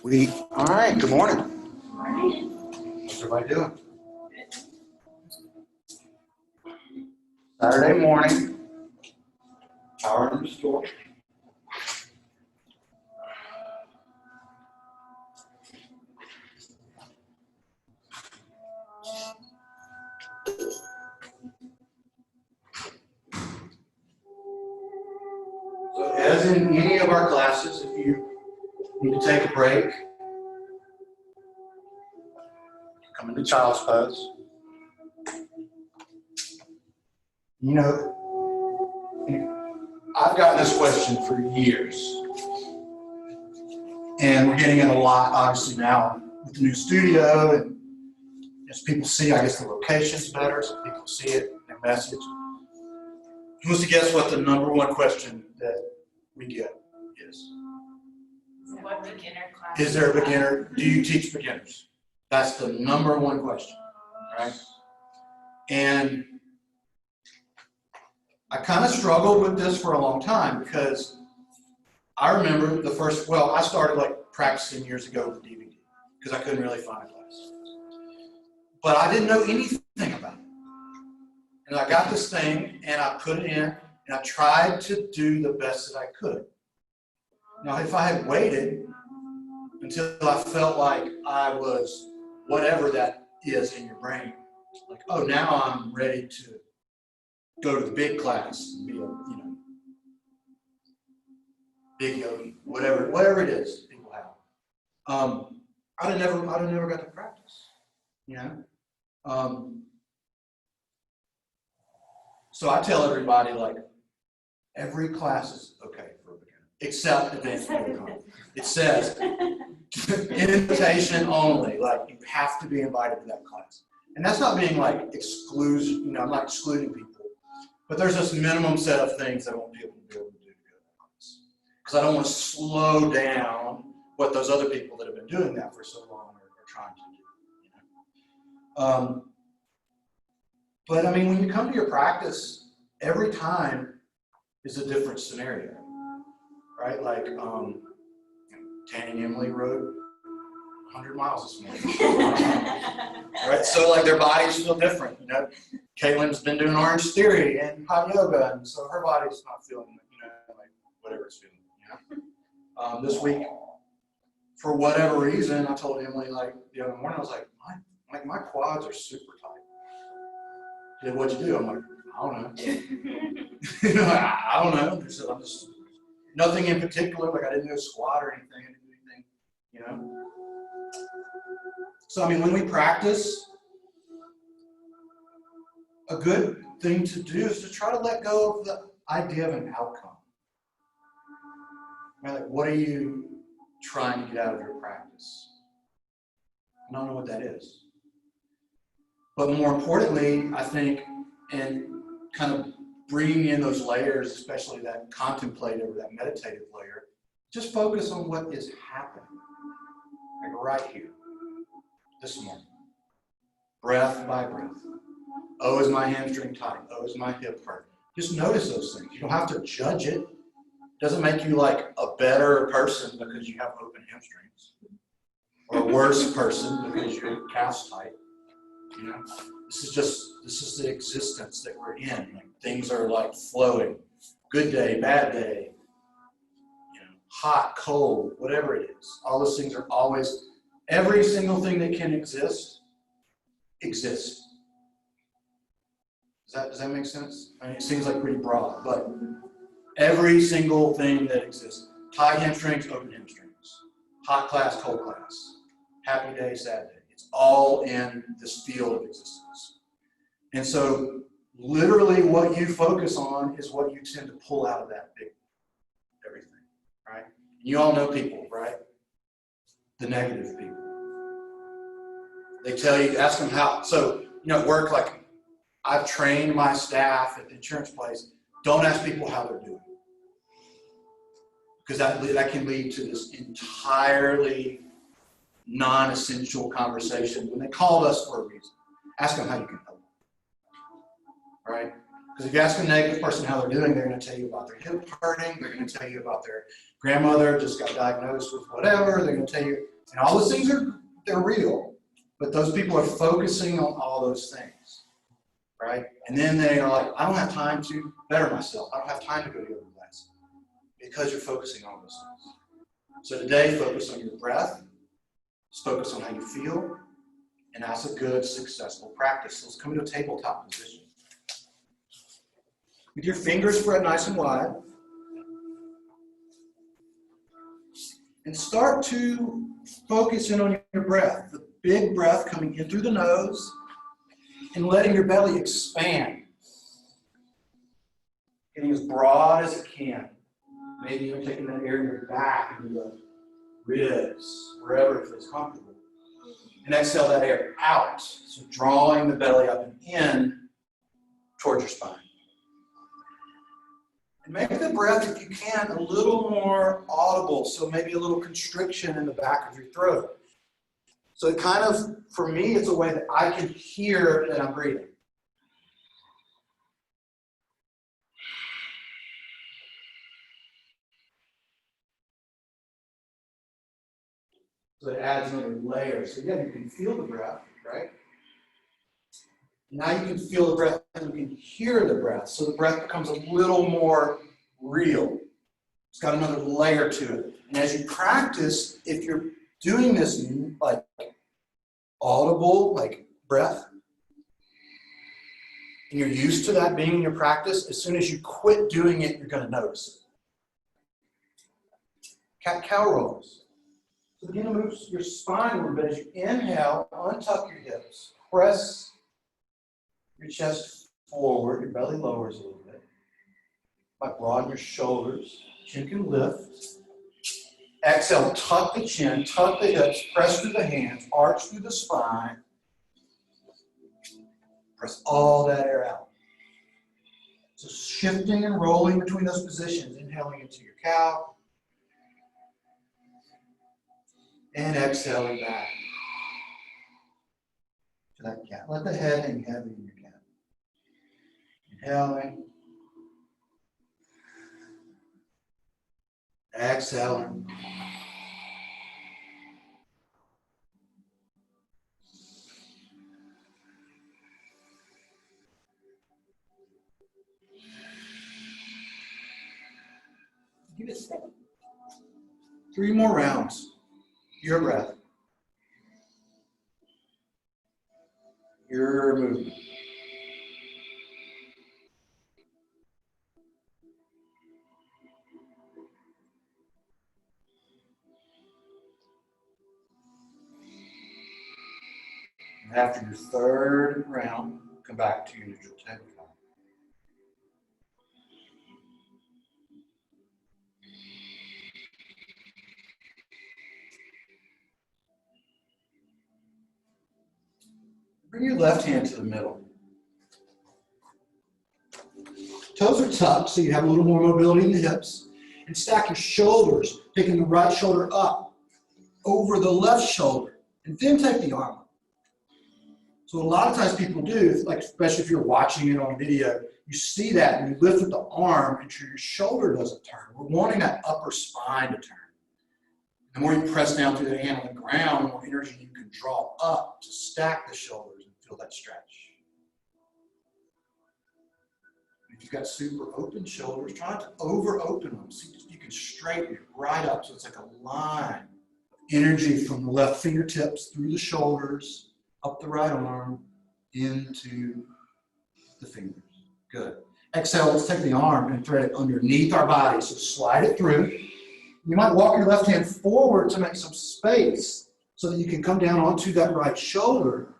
All right, good morning. Morning. What's everybody doing? Saturday morning, power in the store. So as in any of our classes, if you need to take a break, come into child's pose. You know, I've gotten this question for years, and we're getting it a lot, obviously, now with the new studio, and as people see, I guess, the location's better, so people see it in their message. Who wants to guess what the number one question that we get is? What beginner class? Is there a beginner? Do you teach beginners? That's the number one question, right? And I kind of struggled with this for a long time because I remember the first, I started like practicing years ago with the DVD because I couldn't really find a class. But I didn't know anything about it. And I got this thing and I put it in and I tried to do the best that I could. Now, if I had waited until I felt like I was whatever that is in your brain, like, oh, now I'm ready to go to the big class and be a, big yogi, whatever it is people have. I'd have never got to practice, So I tell everybody, like, every class is okay for a beginner, except advanced beginner. It says invitation only, like you have to be invited to that class. And that's not being like exclusion, I'm not excluding people. But there's this minimum set of things that I want people to be able to do to go to that class. Because I don't want to slow down what those other people that have been doing that for so long are trying to do. But I mean, when you come to your practice, every time is a different scenario, right? Like Tanny and Emily rode 100 miles this morning. Right? So like their bodies feel different, Caitlin's been doing Orange Theory and hot yoga, and so her body's not feeling, like whatever it's feeling, This week, for whatever reason, I told Emily, like, the other morning, I was like, my quads are super tight. She said, what'd you do? I'm like, I don't know. I don't know. She said, I'm just, nothing in particular, like I didn't do a squat or anything, I didn't do anything, So, I mean, when we practice, a good thing to do is to try to let go of the idea of an outcome. Right? Like, what are you trying to get out of your practice? I don't know what that is. But more importantly, I think, and kind of bringing in those layers, especially that contemplative or that meditative layer, just focus on what is happening, like right here, this morning, breath by breath. Oh, is my hamstring tight? Oh, is my hip hurt? Just notice those things. You don't have to judge it. It doesn't make you like a better person because you have open hamstrings, or a worse person because your calf's tight. This is the existence that we're in. Like, things are like flowing. Good day, bad day, hot, cold, whatever it is. All those things are always, every single thing that can exist exists. Does that make sense? I mean, it seems like pretty broad, but every single thing that exists. Tight hamstrings, open hamstrings. Hot class, cold class. Happy day, sad day. It's all in this field of existence. And so literally what you focus on is what you tend to pull out of that big everything, right? You all know people, right? The negative people. They tell you, ask them how. So, at work, like, I've trained my staff at the insurance place, don't ask people how they're doing. Because that can lead to this entirely non-essential conversation when they called us for a reason. Ask them how you can help them, right? Because if you ask a negative person how they're doing, they're going to tell you about their hip hurting, they're going to tell you about their grandmother just got diagnosed with whatever, they're going to tell you, And all those things they're real, but those people are focusing on all those things, right? And then they are like, I don't have time to better myself. I don't have time to go to yoga class because you're focusing on those things. So today, focus on your breath. Just focus on how you feel. And that's a good, successful practice. So let's come into a tabletop position. With your fingers spread nice and wide. And start to focus in on your breath. The big breath coming in through the nose and letting your belly expand. Getting as broad as it can. Maybe even taking that air in your back, into the ribs, wherever it feels comfortable. And exhale that air out. So drawing the belly up and in towards your spine. And make the breath, if you can, a little more audible. So maybe a little constriction in the back of your throat. So it kind of, for me, it's a way that I can hear that I'm breathing. So it adds another layer. So again, you can feel the breath, right? Now you can feel the breath and you can hear the breath. So the breath becomes a little more real. It's got another layer to it. And as you practice, if you're doing this like audible, like breath, and you're used to that being in your practice, as soon as you quit doing it, you're going to notice it. Cat-cow rolls. So begin to move your spine a little bit. As you inhale, untuck your hips. Press your chest forward. Your belly lowers a little bit. Might broaden your shoulders. Chin can lift. Exhale, tuck the chin, tuck the hips, press through the hands, arch through the spine. Press all that air out. So shifting and rolling between those positions. Inhaling into your cow. And exhaling back to that cat. Let the head hang heavy in your cat. Inhaling. Exhaling. Give it a second. 3 more rounds. Your breath. Your movement. And after your third round, come back to your neutral tabletop. Bring your left hand to the middle. Toes are tucked, so you have a little more mobility in the hips. And stack your shoulders, taking the right shoulder up over the left shoulder, and then take the arm up. So a lot of times people do, like especially if you're watching it on video, you see that and you lift with the arm and your shoulder doesn't turn. We're wanting that upper spine to turn. The more you press down through the hand on the ground, the more energy you can draw up to stack the shoulders and feel that stretch. If you've got super open shoulders, try not to over-open them. So you can straighten it right up. So it's like a line of energy from the left fingertips through the shoulders, up the right arm, into the fingers. Good. Exhale, let's take the arm and thread it underneath our body. So slide it through. You might walk your left hand forward to make some space so that you can come down onto that right shoulder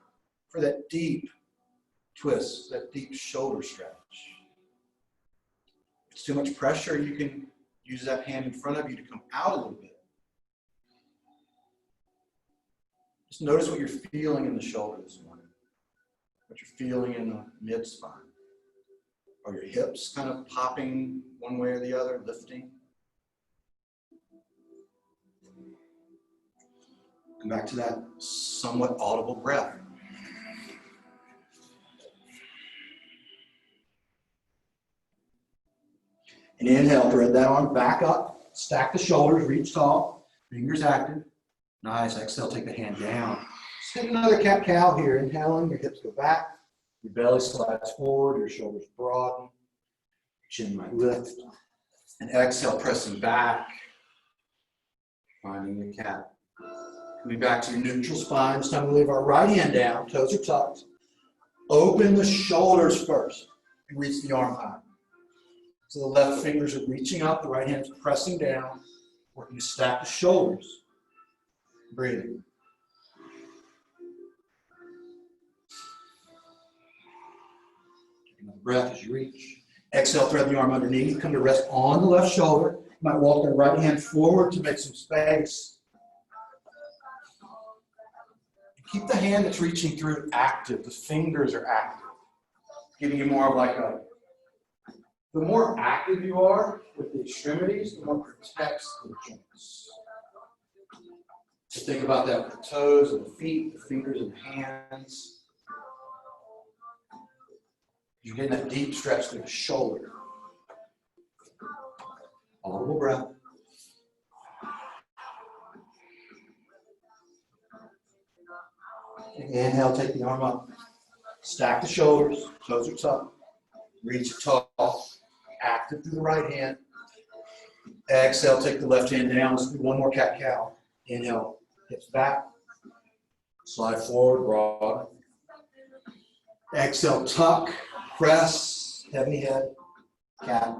for that deep twist, that deep shoulder stretch. If it's too much pressure, you can use that hand in front of you to come out a little bit. Just notice what you're feeling in the shoulder this morning, what you're feeling in the mid-spine. Are your hips kind of popping one way or the other, lifting? Come back to that somewhat audible breath. And inhale, thread that arm back up, stack the shoulders, reach tall, fingers active. Nice. Exhale, take the hand down. Just hit another cat-cow here. Inhaling, your hips go back. Your belly slides forward, your shoulders broaden. Chin might lift. And exhale, pressing back. Finding the cat. Coming back to your neutral spine. This time we leave our right hand down. Toes are tucked. Open the shoulders first. And reach the arm high. So the left fingers are reaching up. The right hand is pressing down. Working to stack the shoulders. Breathing. Take another breath as you reach. Exhale, thread the arm underneath. Come to rest on the left shoulder. You might walk the right hand forward to make some space. Keep the hand that's reaching through active. The fingers are active. Giving you more of like a, the more active you are with the extremities, the more protects the joints. So think about that with the toes and the feet, the fingers and the hands. You're getting that deep stretch through the shoulder. Audible breath. Inhale, take the arm up. Stack the shoulders, toes are tucked. Reach tall. Active through the right hand. Exhale, take the left hand down. Let's do one more cat-cow. Inhale, hips back. Slide forward, broad. Exhale, tuck, press, heavy head, cat.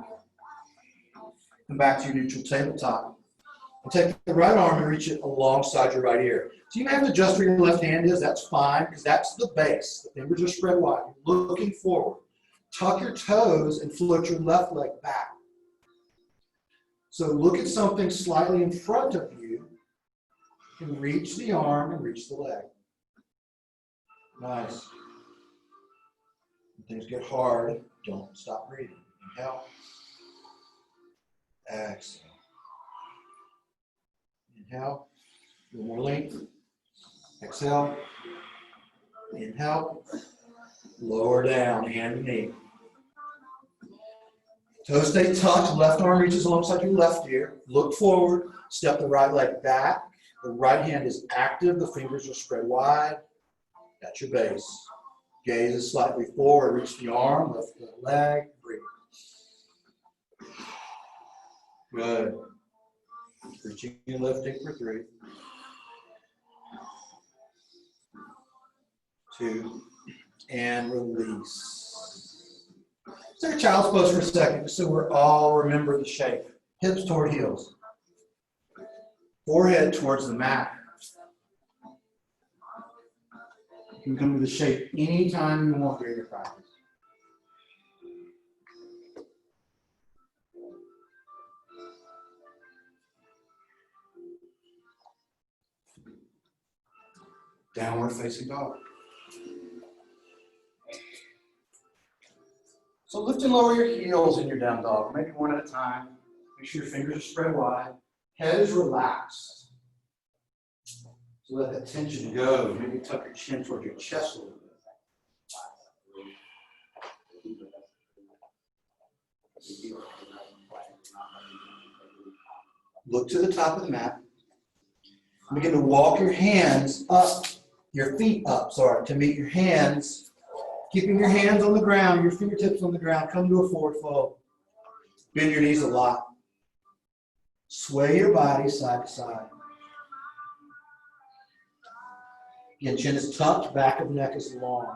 Come back to your neutral tabletop. And take the right arm and reach it alongside your right ear. So you may have to adjust where your left hand is. That's fine, because that's the base. The fingers are spread wide. You're looking forward. Tuck your toes and float your left leg back. So look at something slightly in front of you and reach the arm and reach the leg. Nice. When things get hard, don't stop breathing. Inhale. Exhale. Inhale. A little more length. Exhale. Inhale. Lower down, hand and knee. Toes stay tucked. Left arm reaches alongside your left ear. Look forward. Step the right leg back. The right hand is active. The fingers are spread wide. That's your base. Gaze is slightly forward. Reach the arm. Lift the leg. Breathe. Good. Reaching and lifting for 3. 2. And release. Let's take a child's pose for a second, just so we're all remember the shape. Hips toward heels. Forehead towards the mat. You can come to the shape anytime you want during your practice. Downward facing dog. So lift and lower your heels in your down dog, maybe one at a time. Make sure your fingers are spread wide. Head is relaxed. So let that tension go. Maybe tuck your chin toward your chest a little bit. Look to the top of the mat. Begin to walk your hands up, your feet up, to meet your hands. Keeping your hands on the ground, your fingertips on the ground. Come to a forward fold. Bend your knees a lot. Sway your body side to side. Again, chin is tucked, back of the neck is long.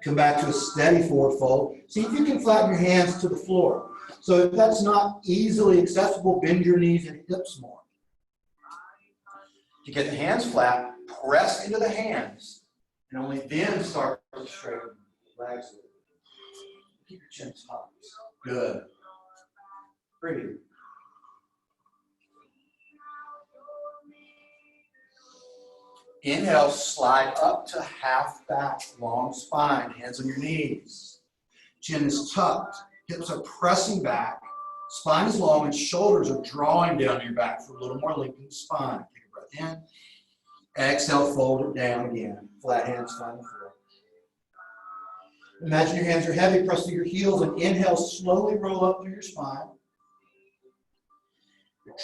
Come back to a steady forward fold. See if you can flatten your hands to the floor. So if that's not easily accessible, bend your knees and hips more. To get the hands flat, press into the hands, and only then start to straighten the legs. Keep your chin tucked. Good. Breathe. Inhale, slide up to half back, long spine, hands on your knees. Chin is tucked, hips are pressing back, spine is long, and shoulders are drawing down your back for a little more lengthened spine. Take a breath in. Exhale, fold it down again. Flat hands find the floor. Imagine your hands are heavy, press through your heels, and inhale, slowly roll up through your spine.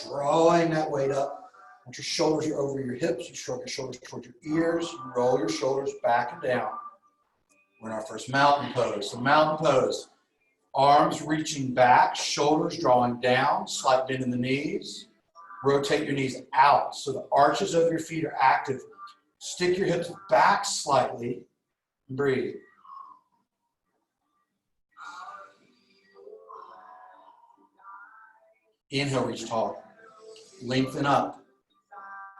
drawing that weight up. Once your shoulders are over your hips, you shrug your shoulders towards your ears, you roll your shoulders back and down. We're in our first mountain pose. So mountain pose, arms reaching back, shoulders drawing down, slight bend in the knees. Rotate your knees out so the arches of your feet are active. Stick your hips back slightly and breathe. Inhale, reach tall. Lengthen up.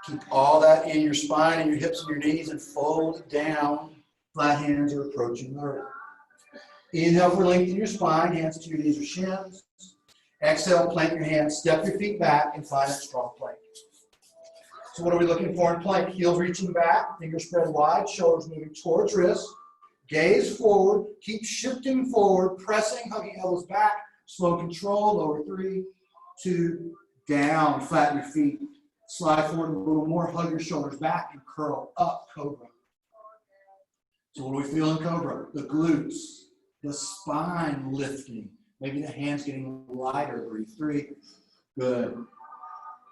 Keep all that in your spine and your hips and your knees and fold it down. Flat hands are approaching the earth. Inhale for lengthen your spine, hands to your knees or shins. Exhale, plant your hands, step your feet back, and find a strong plank. So what are we looking for in plank? Heels reaching back, fingers spread wide, shoulders moving towards wrists. Gaze forward, keep shifting forward, pressing, hugging elbows back. Slow control, lower 3, 2, down, flatten your feet. Slide forward a little more, hug your shoulders back, and curl up, cobra. So what do we feel in cobra? The glutes, the spine lifting. Maybe the hands getting lighter. Breathe 3. Good.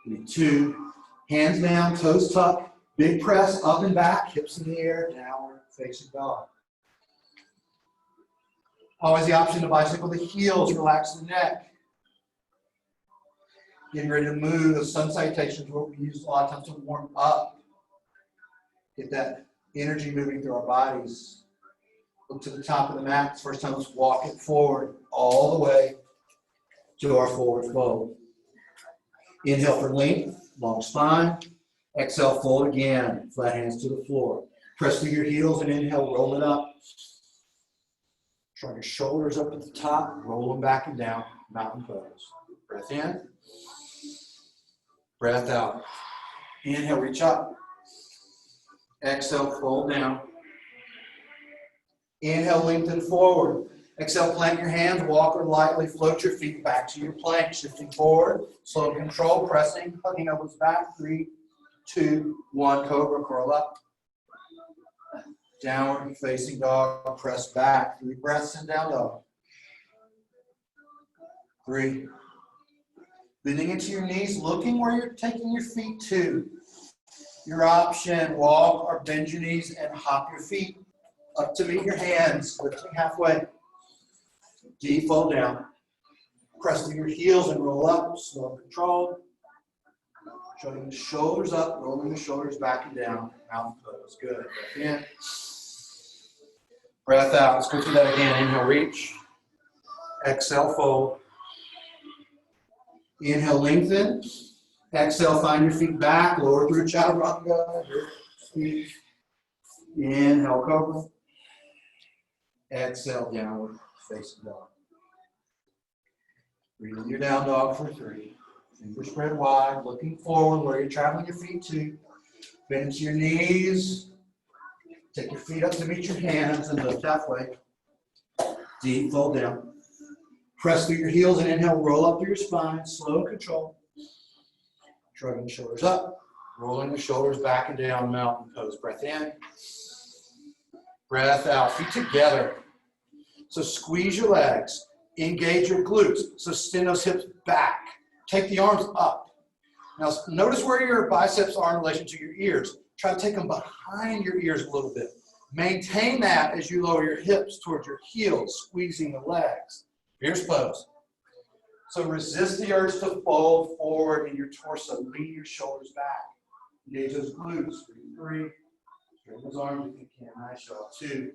Breathe 2. Hands down, toes tucked. Big press, up and back, hips in the air, downward facing dog. Always the option to bicycle the heels, relax the neck. Getting ready to move. The sun salutations are what we use a lot of times to warm up. Get that energy moving through our bodies. Look to the top of the mat. First time, let's walk it forward all the way to our forward fold. Inhale for length, long spine. Exhale, fold again. Flat hands to the floor. Press through your heels and inhale, roll it up. Draw your shoulders up at the top, roll them back and down, mountain pose. Breath in. Breath out. Inhale, reach up. Exhale, fold down. Inhale, lengthen forward. Exhale, plant your hands, walk or lightly float your feet back to your plank, shifting forward. Slow control, pressing, hugging elbows back. 3, 2, 1, cobra, curl up. Downward facing dog, press back. 3 breaths in down dog. 3. Bending into your knees, looking where you're taking your feet to. Your option, walk or bend your knees and hop your feet up to meet your hands, lifting halfway. Deep fold down. Press through your heels and roll up, slow control. Shutting the shoulders up, rolling the shoulders back and down. Mountain pose. Good. Breath in. Breath out. Let's go through that again. Inhale, reach. Exhale, fold. Inhale, lengthen. Exhale, find your feet back. Lower through chaturanga. Inhale, cobra. Exhale, downward facing dog. Breathe in your down dog for 3. Fingers spread wide, looking forward where you're traveling your feet to. Bend to your knees. Take your feet up to meet your hands and lift halfway. Deep fold down. Press through your heels and inhale, roll up through your spine, slow control. Shrugging the shoulders up, rolling the shoulders back and down, mountain pose. Breath in. Breath out. Feet together. So squeeze your legs. Engage your glutes. So extend those hips back. Take the arms up. Now notice where your biceps are in relation to your ears. Try to take them behind your ears a little bit. Maintain that as you lower your hips towards your heels, squeezing the legs. Fierce pose. So resist the urge to fold forward in your torso. Lean your shoulders back. Engage those glutes. 3. Straighten those arms if you can. Nice job. 2.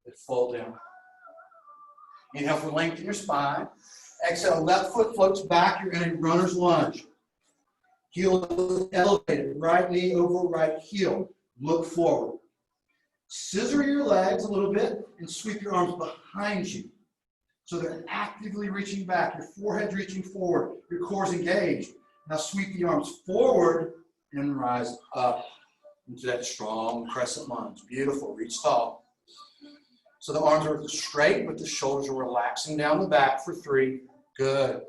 And fold down. Inhale for length in your spine. Exhale, left foot floats back. You're in a runner's lunge. Heel elevated. Right knee over right heel. Look forward. Scissor your legs a little bit and sweep your arms behind you. So they're actively reaching back. Your forehead's reaching forward. Your core's engaged. Now sweep the arms forward and rise up into that strong crescent lunge. Beautiful. Reach tall. So the arms are straight, but the shoulders are relaxing down the back for 3. Good.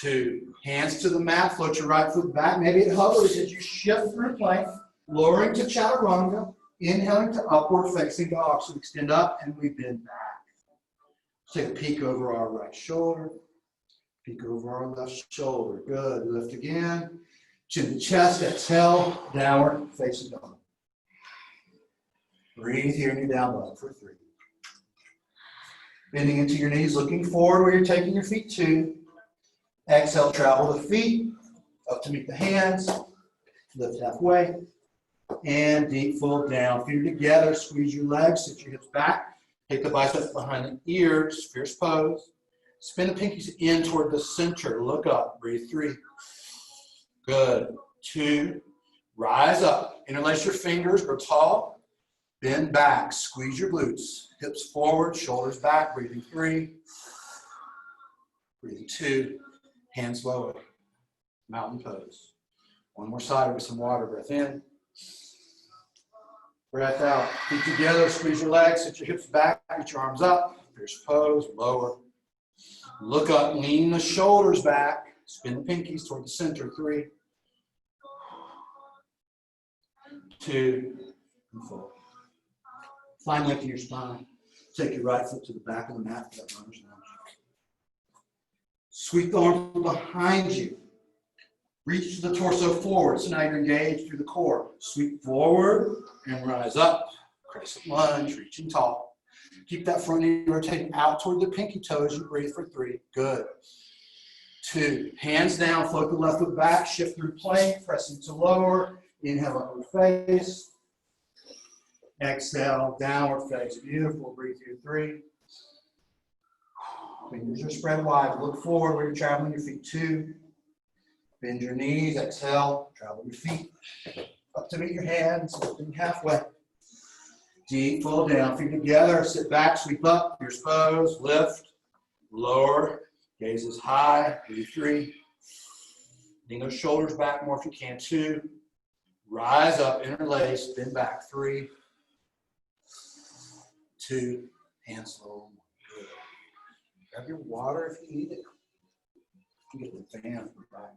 2. Hands to the mat. Float your right foot back. Maybe it hovers as you shift through plank. Lowering to chaturanga. Inhaling to upward facing dog. So extend up and we bend back. Take a peek over our right shoulder. Peek over our left shoulder. Good. Lift again. Chin to chest. Exhale. Downward facing dog. Breathe here in your down dog for 3. Bending into your knees, looking forward where you're taking your feet to. Exhale, travel the feet up to meet the hands. Lift halfway. And deep fold down. Feet are together. Squeeze your legs. Sit your hips back. Take the biceps behind the ears. Fierce pose. Spin the pinkies in toward the center. Look up. Breathe 3. Good. 2. Rise up. Interlace your fingers. Grow tall. Bend back. Squeeze your glutes. Hips forward. Shoulders back. Breathing 3. Breathing 2. Hands lower. Mountain pose. One more side with some water. Breath in. Breath out. Feet together. Squeeze your legs. Sit your hips back. Reach your arms up. Fierce pose. Lower. Look up. Lean the shoulders back. Spin the pinkies toward the center. 3. 2. And 4. Find length in your spine. Take your right foot to the back of the mat for that runner's lunge. Sweep the arms behind you. Reach the torso forward. So now you're engaged through the core. Sweep forward and rise up. Crescent lunge, reaching tall. Keep that front knee rotating out toward the pinky toe as you breathe for 3. Good. 2. Hands down, float the left foot back. Shift through plank, pressing to lower. Inhale, upward face. Exhale, downward face. Beautiful. Breathe through 3. Fingers are spread wide. Look forward where you're traveling your feet 2. Bend your knees. Exhale. Travel your feet up to meet your hands. Lifting halfway. Deep fold down. Feet together. Sit back. Sweep up. Fierce pose. Lift. Lower. Gaze is high. Breathe 3. Lean those shoulders back more if you can. 2. Rise up. Interlace. Bend back. 3. 2. Hands low. Good. Grab your water if you need it. You get the fan from the back.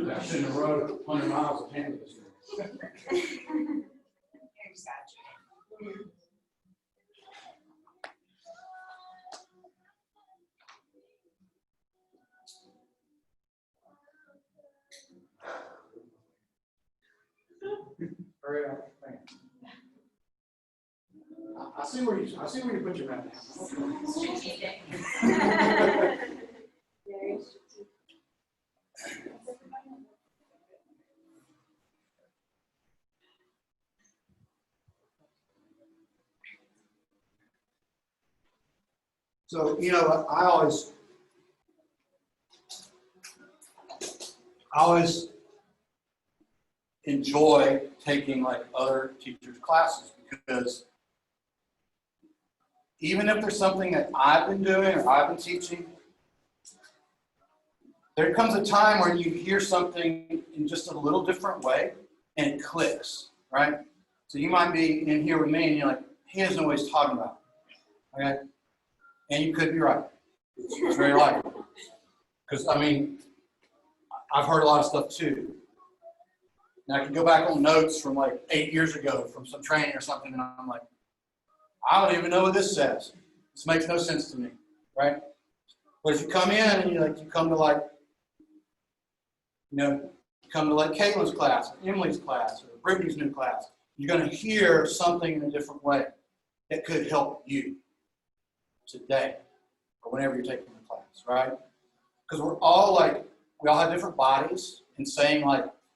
I shouldn't have rode 100 miles of hand this year. You're exaggerating. Hurry up. I see where you put your hand. Strategic. Very strategic. So, I always enjoy taking like other teachers' classes because even if there's something that I've been doing or I've been teaching, there comes a time where you hear something in just a little different way and it clicks, right? So you might be in here with me and you're like, he doesn't know what he's talking about, okay? And you could be right. It's very likely. Because, I've heard a lot of stuff too. And I can go back on notes from like 8 years ago from some training or something, and I'm like, I don't even know what this says. This makes no sense to me, right? But if you come in and you come to Caitlin's class, or Emily's class, or Brittany's new class, you're going to hear something in a different way that could help you today or whenever you're taking the class, right? Because we all have different bodies, and saying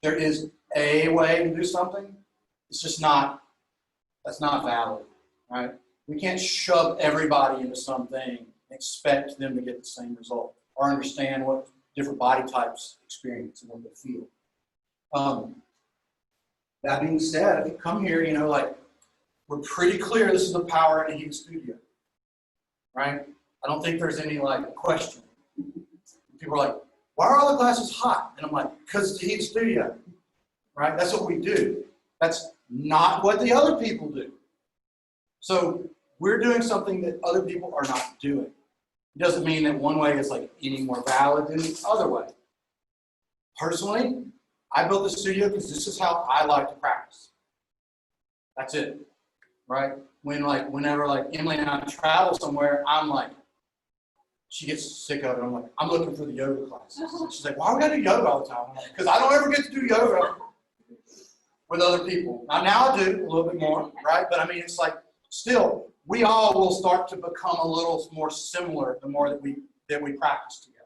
there is a way to do something, it's just not, that's not valid, right? We can't shove everybody into something and expect them to get the same result or understand what different body types experience and what they feel. That being said, if you come here, we're pretty clear this is a power and a heat studio, right? I don't think there's any question. People are like, why are all the classes hot? And I'm like, because it's a heat studio, right? That's what we do. That's not what the other people do. So We're doing something that other people are not doing. It doesn't mean that one way is like any more valid than the other way. Personally, I built the studio because this is how I like to practice. That's it, right? Whenever Emily and I travel somewhere, I'm like, she gets sick of it. I'm like, I'm looking for the yoga classes. She's like, why we gotta do yoga all the time? I'm like, because I don't ever get to do yoga with other people. Now I do a little bit more, right? But I mean, it's like, still, we all will start to become a little more similar the more that we practice together.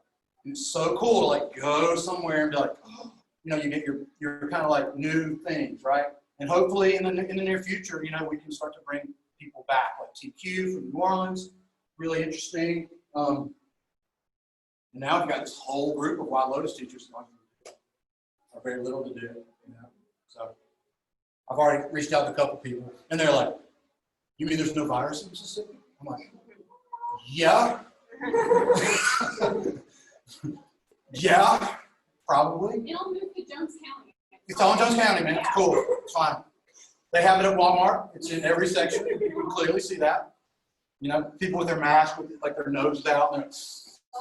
And it's so cool to like go somewhere and be like, oh, you know, you get your kind of like new things, right? And hopefully in the near future, you know, we can start to bring people back, like TQ from New Orleans, really interesting. And now we've got this whole group of Wild Lotus teachers are very little to do, you know. So I've already reached out to a couple people, and they're like, "You mean there's no virus in Mississippi?" I'm like, "Yeah, yeah, probably." It all moved to Jones County. It's all in Jones County, man. It's cool. It's fine. They have it at Walmart. It's in every section. You can clearly see that. You know, people with their mask with like their noses out, and they're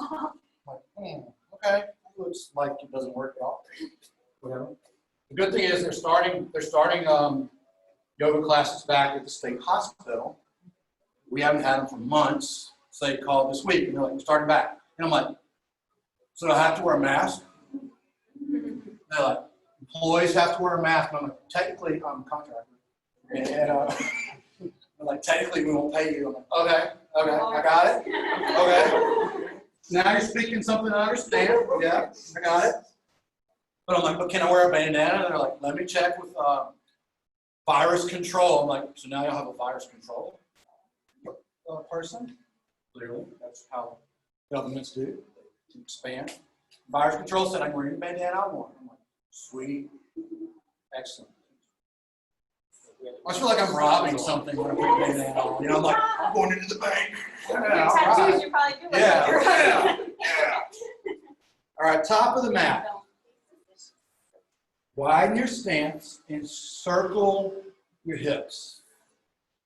like, okay, looks like it doesn't work at all. Whatever. The good thing is they're starting yoga classes back at the state hospital. We haven't had them for months. So they called this week, and they're like, we're starting back. And I'm like, so I have to wear a mask? They're like, employees have to wear a mask. And I'm like, technically, I'm a contractor. And they're like, technically, we won't pay you. I'm like, okay, I got it. Okay. Now you're speaking something I understand. Yeah, I got it. But I'm like, but can I wear a bandana? And they're like, let me check with virus control. I'm like, so now you'll have a virus control person? Clearly, that's how governments do. They expand. Virus control said I can wear any bandana I want. I'm like, sweet. Excellent. I feel like I'm robbing something when I put a bandana on. You know, I'm like, I'm going into the bank. Yeah, Tattoos right. you're probably doing. Yeah. All right, top of the mat. Widen your stance and circle your hips.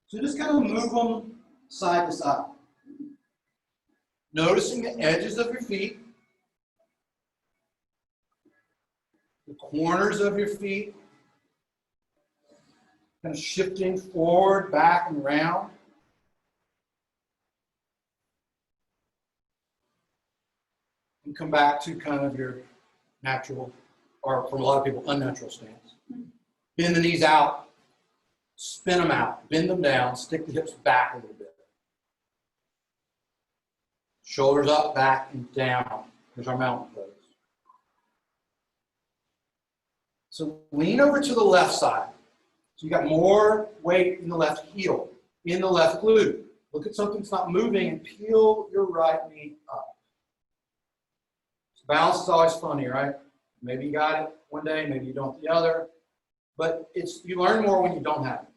So just kind of move them side to side. Noticing the edges of your feet, the corners of your feet, kind of shifting forward, back, and around. And come back to kind of your natural, or for a lot of people, unnatural stance. Bend the knees out, spin them out, bend them down, stick the hips back a little bit. Shoulders up, back, and down. There's our mountain pose. So lean over to the left side. So you got more weight in the left heel, in the left glute. Look at something that's not moving and peel your right knee up. So balance is always funny, right? Maybe you got it one day, maybe you don't the other. But you learn more when you don't have it.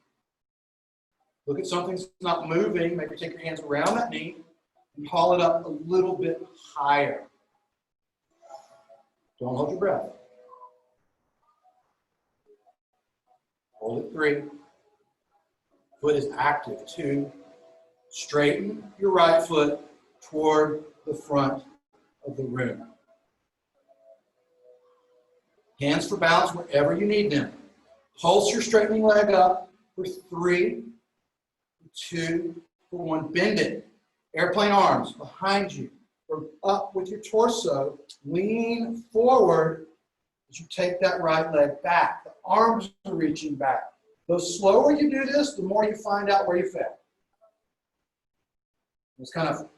Look at something that's not moving. Maybe take your hands around that knee and haul it up a little bit higher. Don't hold your breath. Hold it 3. Foot is active. 2. Straighten your right foot toward the front of the room. Hands for balance wherever you need them. Pulse your straightening leg up for 3, 2, for 1. Bend it. Airplane arms behind you or up with your torso. Lean forward as you take that right leg back. The arms are reaching back. The slower you do this, the more you find out where you fail. It's kind of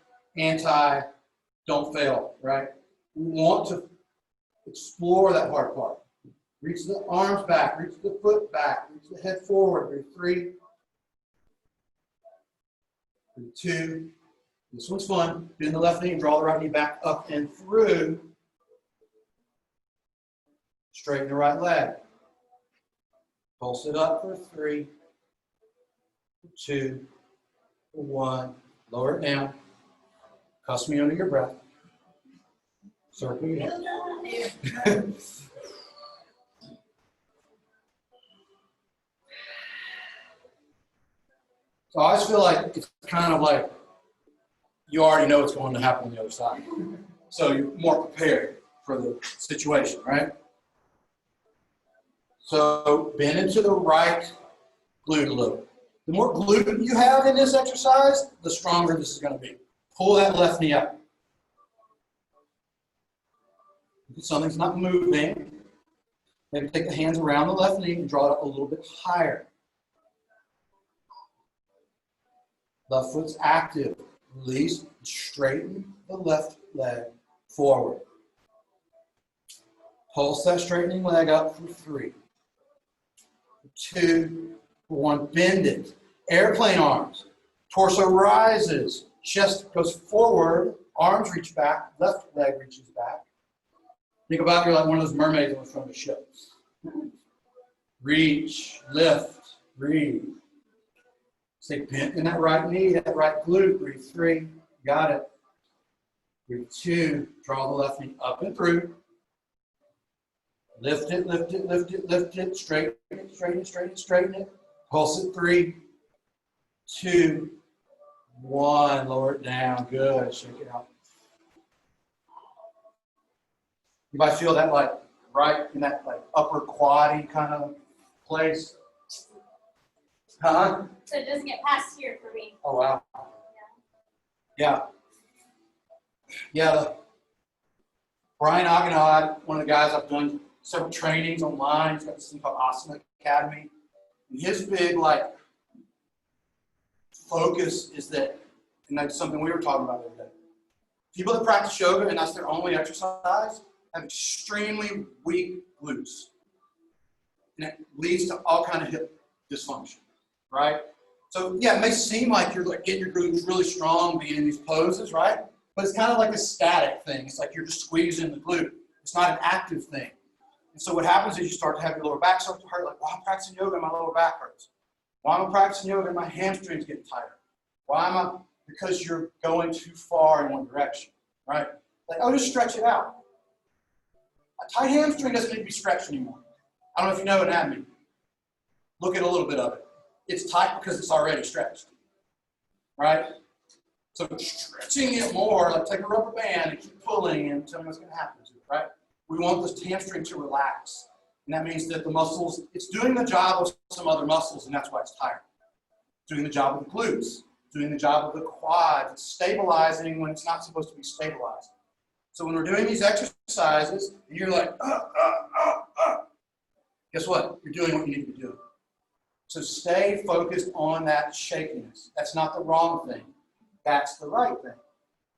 don't fail, right? We want to explore that hard part. Reach the arms back, reach the foot back, reach the head forward. 3, 2. This one's fun. Bend the left knee and draw the right knee back up and through. Straighten the right leg. Pulse it up for 3, 2, 1. Lower it down. Cuss me under your breath. Circle your hips. So I always feel like it's kind of like you already know what's going to happen on the other side. So you're more prepared for the situation, right? So bend into the right glute a little. The more glute you have in this exercise, the stronger this is going to be. Pull that left knee up. If something's not moving, maybe take the hands around the left knee and draw it up a little bit higher. Left foot's active. Release, straighten the left leg forward. Pulse that straightening leg up for 3, 2, 1. Bend it. Airplane arms. Torso rises. Chest goes forward. Arms reach back. Left leg reaches back. Think about you're like one of those mermaids on the front of a ship. Reach, lift, breathe. Stay bent in that right knee, that right glute. Breathe 3. Got it. Breathe 2. Draw the left knee up and through. Lift it, lift it, lift it, lift it. Straighten it, straighten it, straighten it, straighten it. Pulse it. 3, 2, 1. Lower it down. Good. Shake it out. You might feel that like right in that like upper quaddy kind of place. Huh? So it doesn't get past here for me. Oh, wow. Yeah. Yeah. Brian Aganad, one of the guys I've done several trainings online. He's got this thing called Asana Academy. And his big, like, focus is that, and that's something we were talking about the other day. People that practice yoga and that's their only exercise have extremely weak glutes. And it leads to all kind of hip dysfunction. Right? So, yeah, it may seem like you're like getting your glutes really strong being in these poses, right? But it's kind of like a static thing. It's like you're just squeezing the glute. It's not an active thing. And so what happens is you start to have your lower back start to hurt. Like, well, I'm practicing yoga and my lower back hurts. Why am I practicing yoga and my hamstrings getting tighter? Why am I? Because you're going too far in one direction, right? Like, oh, just stretch it out. A tight hamstring doesn't need to be stretched anymore. I don't know if you know anatomy. Look at a little bit of it. It's tight because it's already stretched, right? So stretching it more, like take a rubber band and keep pulling and tell me what's going to happen to it, right? We want this hamstring to relax. And that means that the muscles, it's doing the job of some other muscles, and that's why it's tired. Doing the job of the glutes, doing the job of the quads. It's stabilizing when it's not supposed to be stabilized. So when we're doing these exercises, and you're like, guess what? You're doing what you need to be doing. So stay focused on that shakiness. That's not the wrong thing. That's the right thing.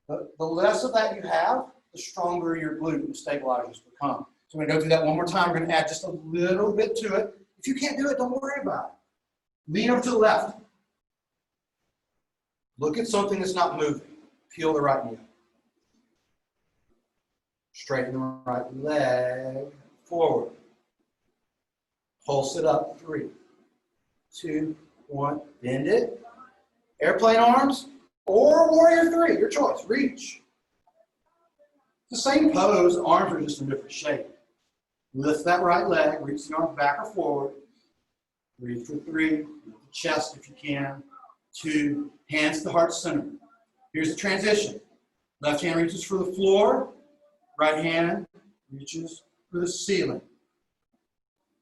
The less of that you have, the stronger your glute and stabilizers become. So we're going to go through that one more time. We're going to add just a little bit to it. If you can't do it, don't worry about it. Lean over to the left. Look at something that's not moving. Peel the right knee. Straighten the right leg forward. Pulse it up. 3, 2, 1. Bend it. Airplane arms or warrior 3. Your choice. Reach. It's the same pose. Arms are just in a different shape. Lift that right leg. Reach the arms back or forward. Breathe for 3. Lift the chest if you can. 2. Hands to the heart center. Here's the transition. Left hand reaches for the floor. Right hand reaches for the ceiling.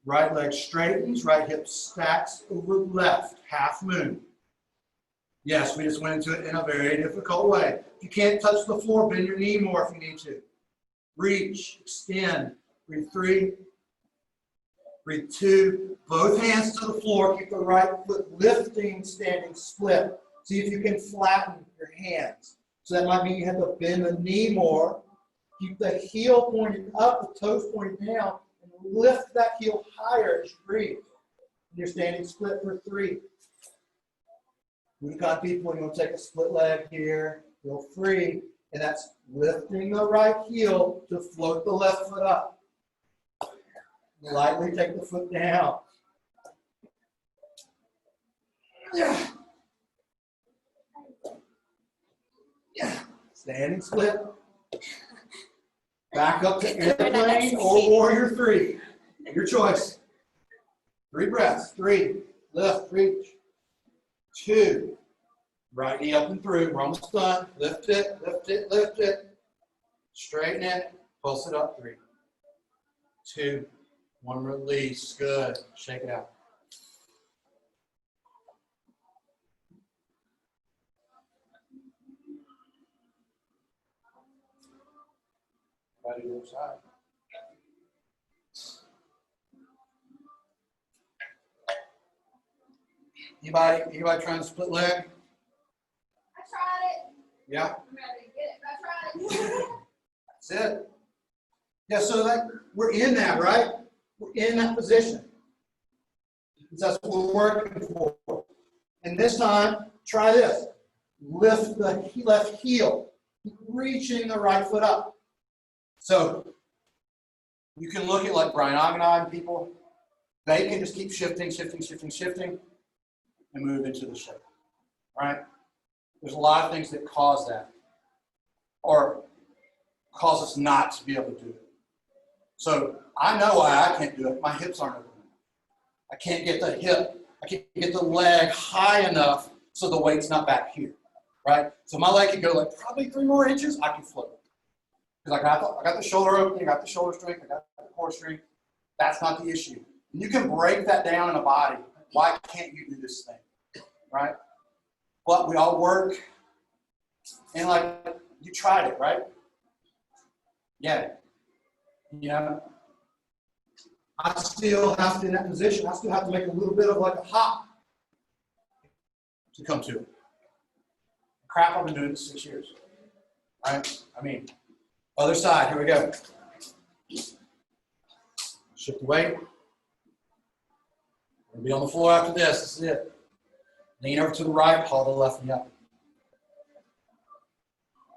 Right leg straightens, right hip stacks over left, half moon. Yes, we just went into it in a very difficult way. If you can't touch the floor, bend your knee more if you need to. Reach, extend, breathe 3, breathe 2. Both hands to the floor, keep the right foot lifting, standing split. See if you can flatten your hands. So that might mean you have to bend the knee more. Keep the heel pointed up, the toes pointed down. Lift that heel higher as you breathe. And you're standing split for 3. Budokan people, you're going to take a split leg here, feel free, and that's lifting the right heel to float the left foot up. Lightly take the foot down. Yeah. Yeah. Standing split. Back up to airplane or warrior 3. Your choice. 3 breaths. 3. Lift. Reach. 2. Right knee up and through. We're almost done. Lift it, lift it, lift it. Straighten it. Pulse it up. 3, 2, 1. Release. Good. Shake it out. Right to the other side. Anybody trying to split leg? I tried it. Yeah. I'm ready to get it, but I tried it. That's it. Yeah, so we're in that, right? We're in that position. That's what we're working for. And this time, try this. Lift the left heel, reaching the right foot up. So you can look at like Brian Ogdenheim people. They can just keep shifting, shifting, shifting, shifting, and move into the shape. Right? There's a lot of things that cause that, or cause us not to be able to do it. So I know why I can't do it. My hips aren't open. I can't get the hip, I can't get the leg high enough so the weight's not back here, right? So my leg could go like probably 3 more inches, I can float. Because I got the shoulder opening, I got the shoulder strength, I got the core strength. That's not the issue. And you can break that down in a body. Why can't you do this thing, right? But we all work, and like you tried it, right? Yeah. You know, I still have to, in that position, I still have to make a little bit of like a hop to come to it. Crap, I've been doing this 6 years. Right? I mean, other side, here we go. Shift the weight. We'll be on the floor after this. This is it. Lean over to the right, haul the left knee up.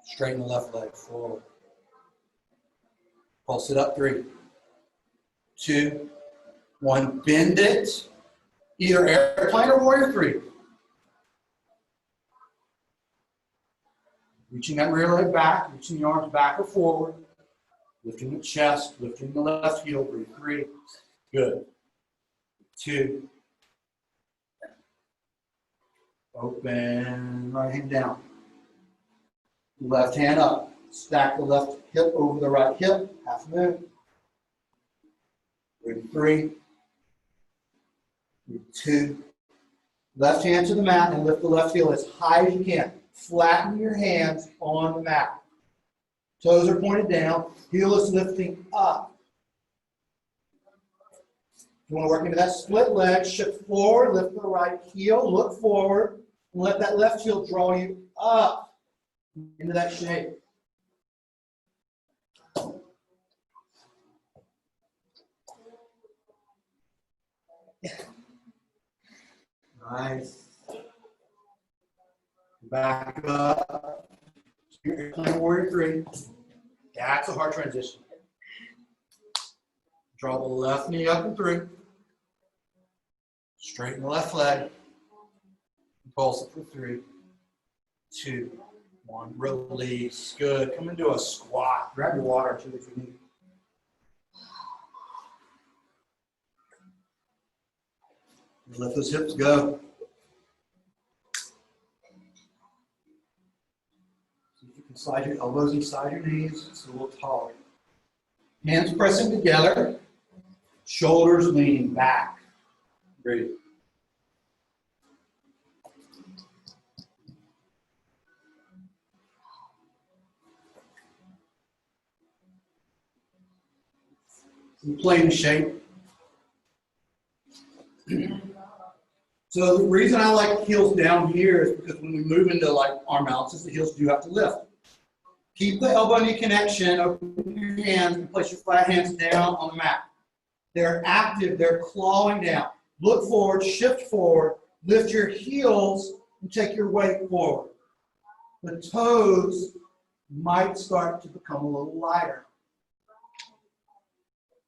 Straighten the left leg forward. Pulse it up. 3, 2, 1. Bend it. Either airplane or warrior 3. Reaching that rear leg back, reaching the arms back or forward. Lifting the chest, lifting the left heel. Breathe. 3. Good. 2. Open. Right hand down. Left hand up. Stack the left hip over the right hip. Half moon. Breathe. 3. Breathe. 2. Left hand to the mat and lift the left heel as high as you can. Flatten your hands on the mat. Toes are pointed down. Heel is lifting up. If you want to work into that split leg, shift forward, lift the right heel, look forward, and let that left heel draw you up into that shape. Nice. Back up. You're playing warrior 3. That's a hard transition. Draw the left knee up and through. Straighten the left leg. Pulse it for 3, 2, 1. Release. Good. Come into a squat. Grab your water too if you need. Let those hips go. See if you can slide your elbows inside your knees. It's a little taller. Hands pressing together. Shoulders leaning back. Breathe. Play the shape. So the reason I like heels down here is because when we move into like arm balances, the heels do have to lift. Keep the elbow knee connection, open your hands, and place your flat hands down on the mat. They're active, they're clawing down. Look forward, shift forward, lift your heels, and take your weight forward. The toes might start to become a little lighter.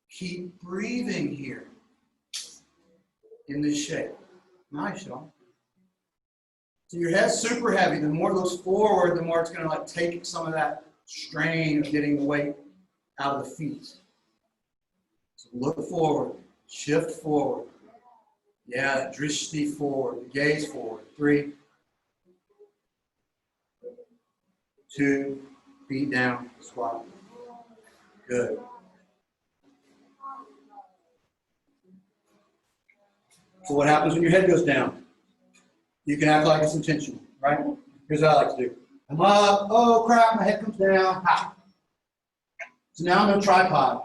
Keep breathing here in this shape. Nice, y'all. So your head's super heavy. The more it goes forward, the more it's going to like take some of that strain of getting the weight out of the feet. So look forward, shift forward. Yeah, drishti forward, gaze forward. 3, 2, feet down, squat. Good. So what happens when your head goes down? You can act like it's intentional, right? Here's what I like to do. I'm up, oh crap, my head comes down. Ha. So now I'm in a tripod.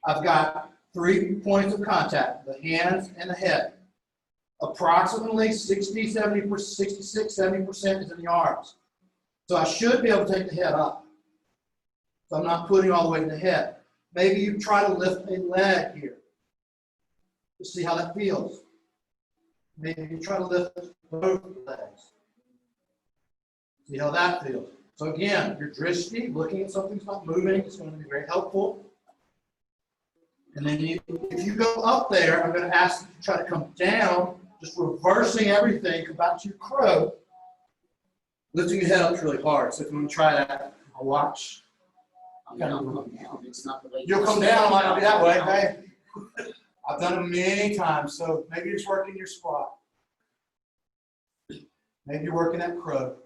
I've got 3 points of contact, the hands and the head. Approximately 60, 70%, 66, 70% is in the arms. So I should be able to take the head up. So I'm not putting all the weight in the head. Maybe you try to lift a leg here. To see how that feels. Maybe you try to lift both legs. See how that feels. So again, your drishti, looking at something's not moving, is going to be very helpful. And then if you go up there, I'm going to ask you to try to come down, just reversing everything, come back to your crow. Lifting your head up is really hard. So if you want to try that, I'll watch. I'll come down. It's not the way. You'll come down, it might not be that way, okay? I've done it many times, so maybe you're just working your squat. Maybe you're working that crow.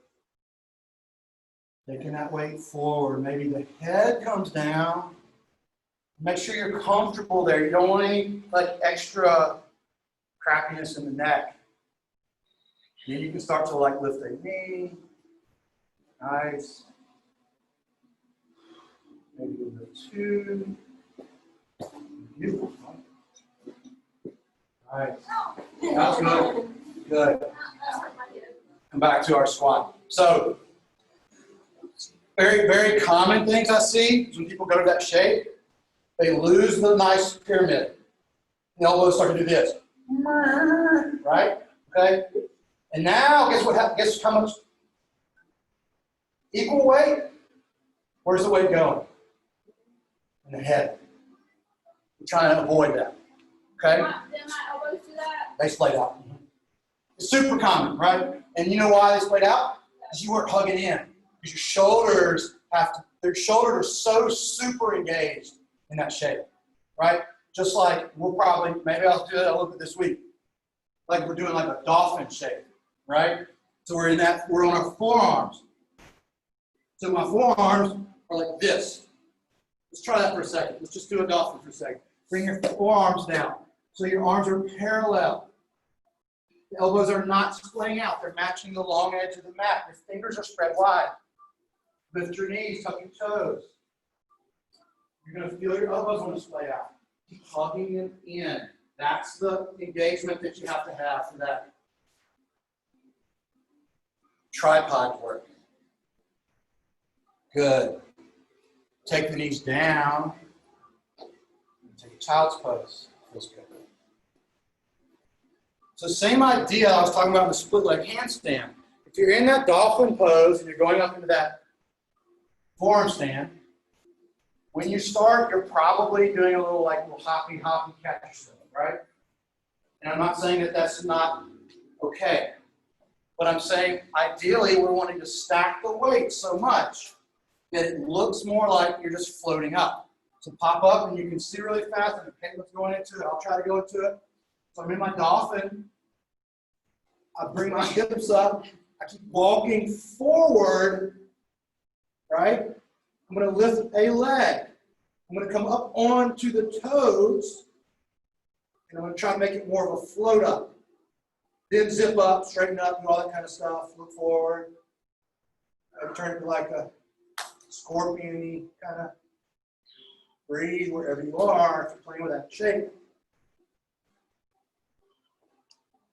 Taking that weight forward. Maybe the head comes down. Make sure you're comfortable there. You don't want any like extra crappiness in the neck. Then you can start to like lift a knee. Nice. Maybe a little 2. Beautiful. Nice. That's good. Good. Come back to our squat. So, very, very common things I see is when people go to that shape, they lose the nice pyramid. The elbows start to do this. Right? Okay? And now, guess what happens? Guess how much? Equal weight? Where's the weight going? In the head. We're trying to avoid that. Okay? Then my elbows do that. They splayed out. It's super common, right? And you know why they splayed out? Because you weren't hugging in. Because your shoulders their shoulders are so super engaged in that shape, right? Just like maybe I'll do that a little bit this week. Like we're doing like a dolphin shape, right? So we're on our forearms. So my forearms are like this. Let's try that for a second. Let's just do a dolphin for a second. Bring your forearms down. So your arms are parallel. The elbows are not splaying out. They're matching the long edge of the mat. Your fingers are spread wide. Lift your knees, tuck your toes. You're going to feel your elbows want to splay out. Keep hugging them in. That's the engagement that you have to have for that tripod work. Good. Take the knees down. Take a child's pose. Feels good. So same idea I was talking about in the split leg handstand. If you're in that dolphin pose and you're going up into that forearm stand, when you start, you're probably doing a little hoppy catch yourself, right? And I'm not saying that that's not okay. But I'm saying ideally we're wanting to stack the weight so much that it looks more like you're just floating up. So pop up and you can see really fast, and okay, what's going into it. I'll try to go into it. So I'm in my dolphin. I bring my hips up. I keep walking forward, right? I'm going to lift a leg. I'm going to come up onto the toes, and I'm going to try to make it more of a float up. Then zip up, straighten up, and all that kind of stuff. Look forward. I turn it like a scorpion-y kind of. Breathe wherever you are if you're playing with that shape.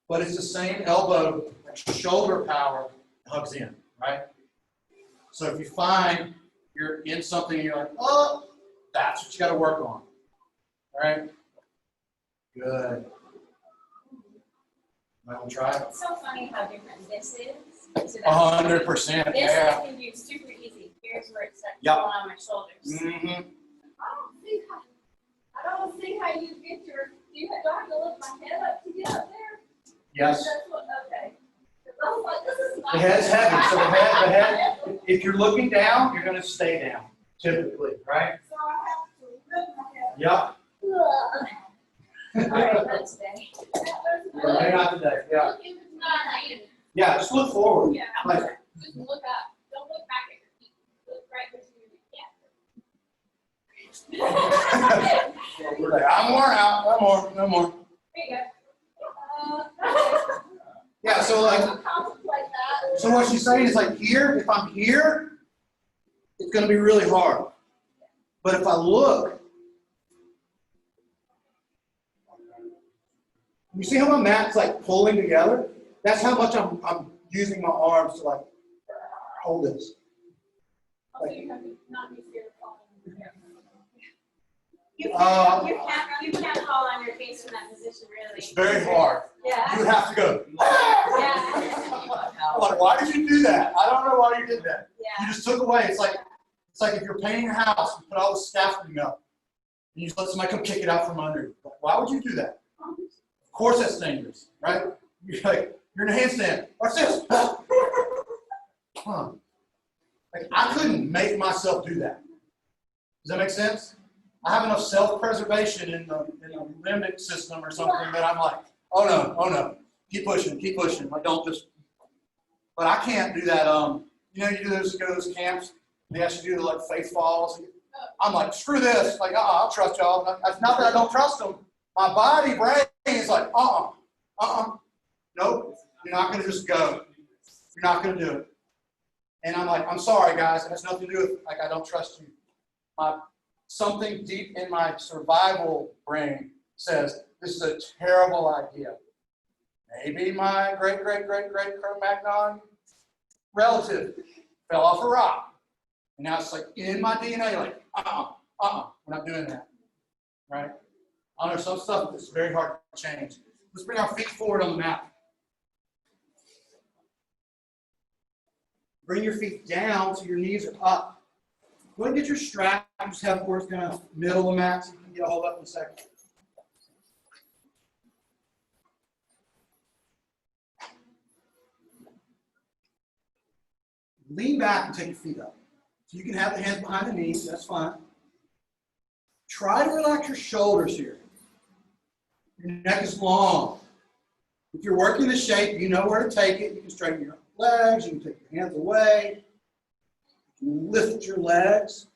But it's the same elbow, like shoulder power hugs in, right? So if you find you're in something and you're like, oh, that's what you got to work on. All right? Good. Might want to try it? It's so funny how different this is. To that 100%. This Yeah. I can do super easy. Here's where it's like Yep. going on my shoulders. Mm-hmm. I don't see how you get do I have to lift my head up to get up there? Yes. That's what, okay. I was like, this is not. The head's heavy. So the head, if you're looking down, you're going to stay down, typically, right? So I have to lift my head. Yep. All right, not today. Maybe not today. Yeah. Look if it's not hanging. Yeah, just look forward. Yeah. Like, Just look up. Don't look back at your feet. Look right where you we're like, I'm worn out. No more. There you go. Yeah, so like, Contemplate that. so what she's saying is like here, if I'm here, it's going to be really hard. But if I look, you see how my mat's like pulling together? That's how much I'm using my arms to like hold this. Also, you have to not be scared of falling. You can't fall on your face in that position, really. It's very hard. Yeah. You would have to go. Yeah. I'm like, why did you do that? I don't know why you did that. Yeah. You just took away. It's like if you're painting a house, you put all the scaffolding up, and you just let somebody come kick it out from under you. Why would you do that? Of course that's dangerous, right? You're like, you're in a handstand. Watch this. Huh. Like, I couldn't make myself do that. Does that make sense? I have enough self-preservation in the limbic system or something that I'm like, oh no, keep pushing. Like, don't just. But I can't do that. You know, you go to those camps. They ask you to do like faith falls. I'm like, screw this. Like, I'll trust y'all. It's not that I don't trust them. My brain is like, nope. You're not going to just go. You're not going to do it. And I'm like, I'm sorry, guys. It has nothing to do with, like, I don't trust you. Something deep in my survival brain says, this is a terrible idea. Maybe my great Cro-Magnon relative fell off a rock. And now it's like in my DNA, like, we're not doing that. Right? I know some stuff that's very hard to change. Let's bring our feet forward on the mat. Bring your feet down so your knees are up. Go ahead and get your strap. Just have it where it's kind of middle of the mat so you can get a hold up in a second. Lean back and take your feet up. So you can have the hands behind the knees, that's fine. Try to relax your shoulders here. Your neck is long. If you're working the shape, you know where to take it. You can straighten your legs, you can take your hands away. You can lift your legs.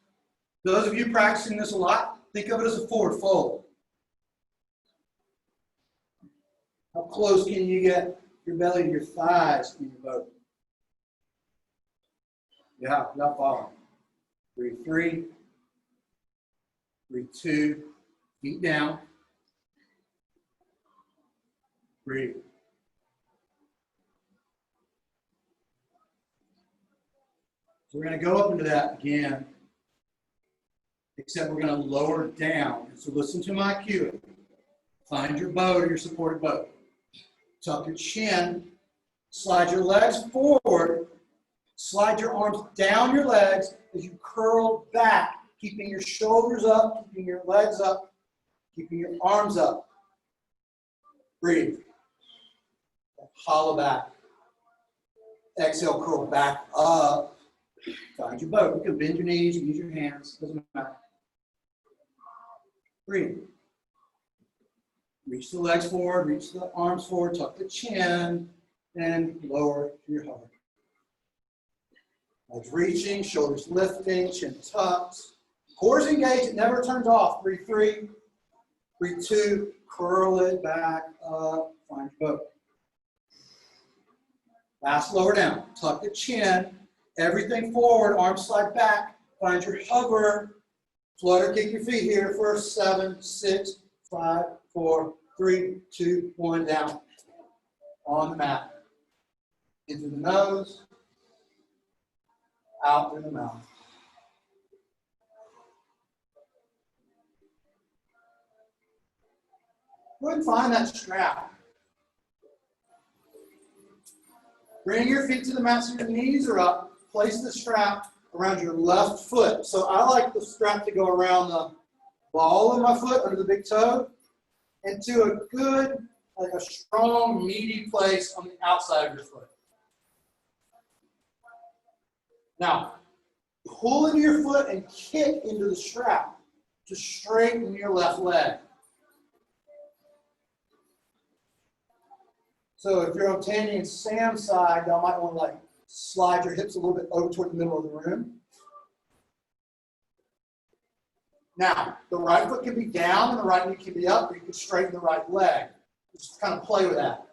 Those of you practicing this a lot, think of it as a forward fold. How close can you get your belly to your thighs in your boat? Yeah, not following. Breathe 3. Breathe 2. Feet down. Breathe. So we're going to go up into that again, except we're going to lower down. So listen to my cue. Find your boat or your supported boat. Tuck your chin. Slide your legs forward. Slide your arms down your legs as you curl back, keeping your shoulders up, keeping your legs up, keeping your arms up. Breathe. Hollow back. Exhale, curl back up. Find your boat. You can bend your knees, you can use your hands, doesn't matter. Breathe. Reach the legs forward, reach the arms forward, tuck the chin, and lower to your hover. Legs reaching, shoulders lifting, chin tucked. Core is engaged, it never turns off. Breathe 3. Breathe 2. Curl it back up. Find your boat. Last, lower down. Tuck the chin. Everything forward. Arms slide back. Find your hover. Flutter, kick your feet here. First, 7, 6, 5, 4, 3, 2, 1. Down. On the mat. Into the nose. Out through the mouth. Go ahead and find that strap. Bring your feet to the mat so your knees are up. Place the strap around your left foot. So I like the strap to go around the ball of my foot under the big toe and to a good, like a strong, meaty place on the outside of your foot. Now, pull into your foot and kick into the strap to straighten your left leg. So if you're on Tandy and Sam's side, y'all might want to like slide your hips a little bit over toward the middle of the room. Now, the right foot can be down and the right knee can be up, or you can straighten the right leg. Just kind of play with that.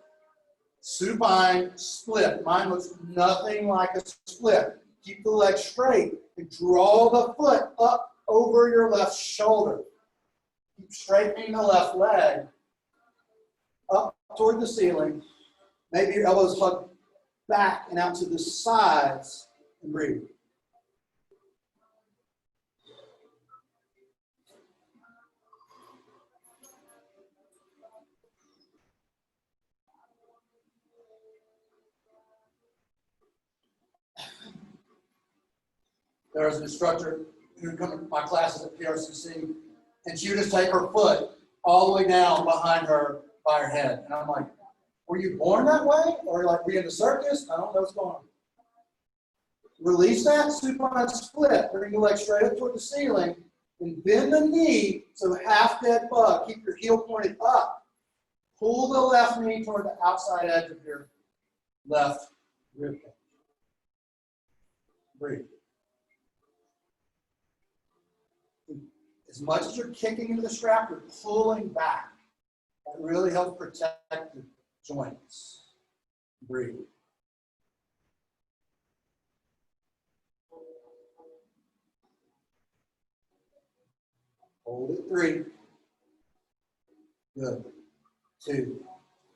Supine split. Mine looks nothing like a split. Keep the leg straight and draw the foot up over your left shoulder. Keep straightening the left leg up toward the ceiling. Maybe your elbows hug back and out to the sides and breathe. There's an instructor who would come to my classes at PRCC, and she would just take her foot all the way down behind her by her head. And I'm like, were you born that way? Or like, were you in the circus? I don't know what's going on. Release that supine split. Bring the leg straight up toward the ceiling and bend the knee so half dead bug. Keep your heel pointed up. Pull the left knee toward the outside edge of your left rib cage. Breathe. As much as you're kicking into the strap, you're pulling back. That really helps protect the joints. Breathe. Hold it 3. Good. 2.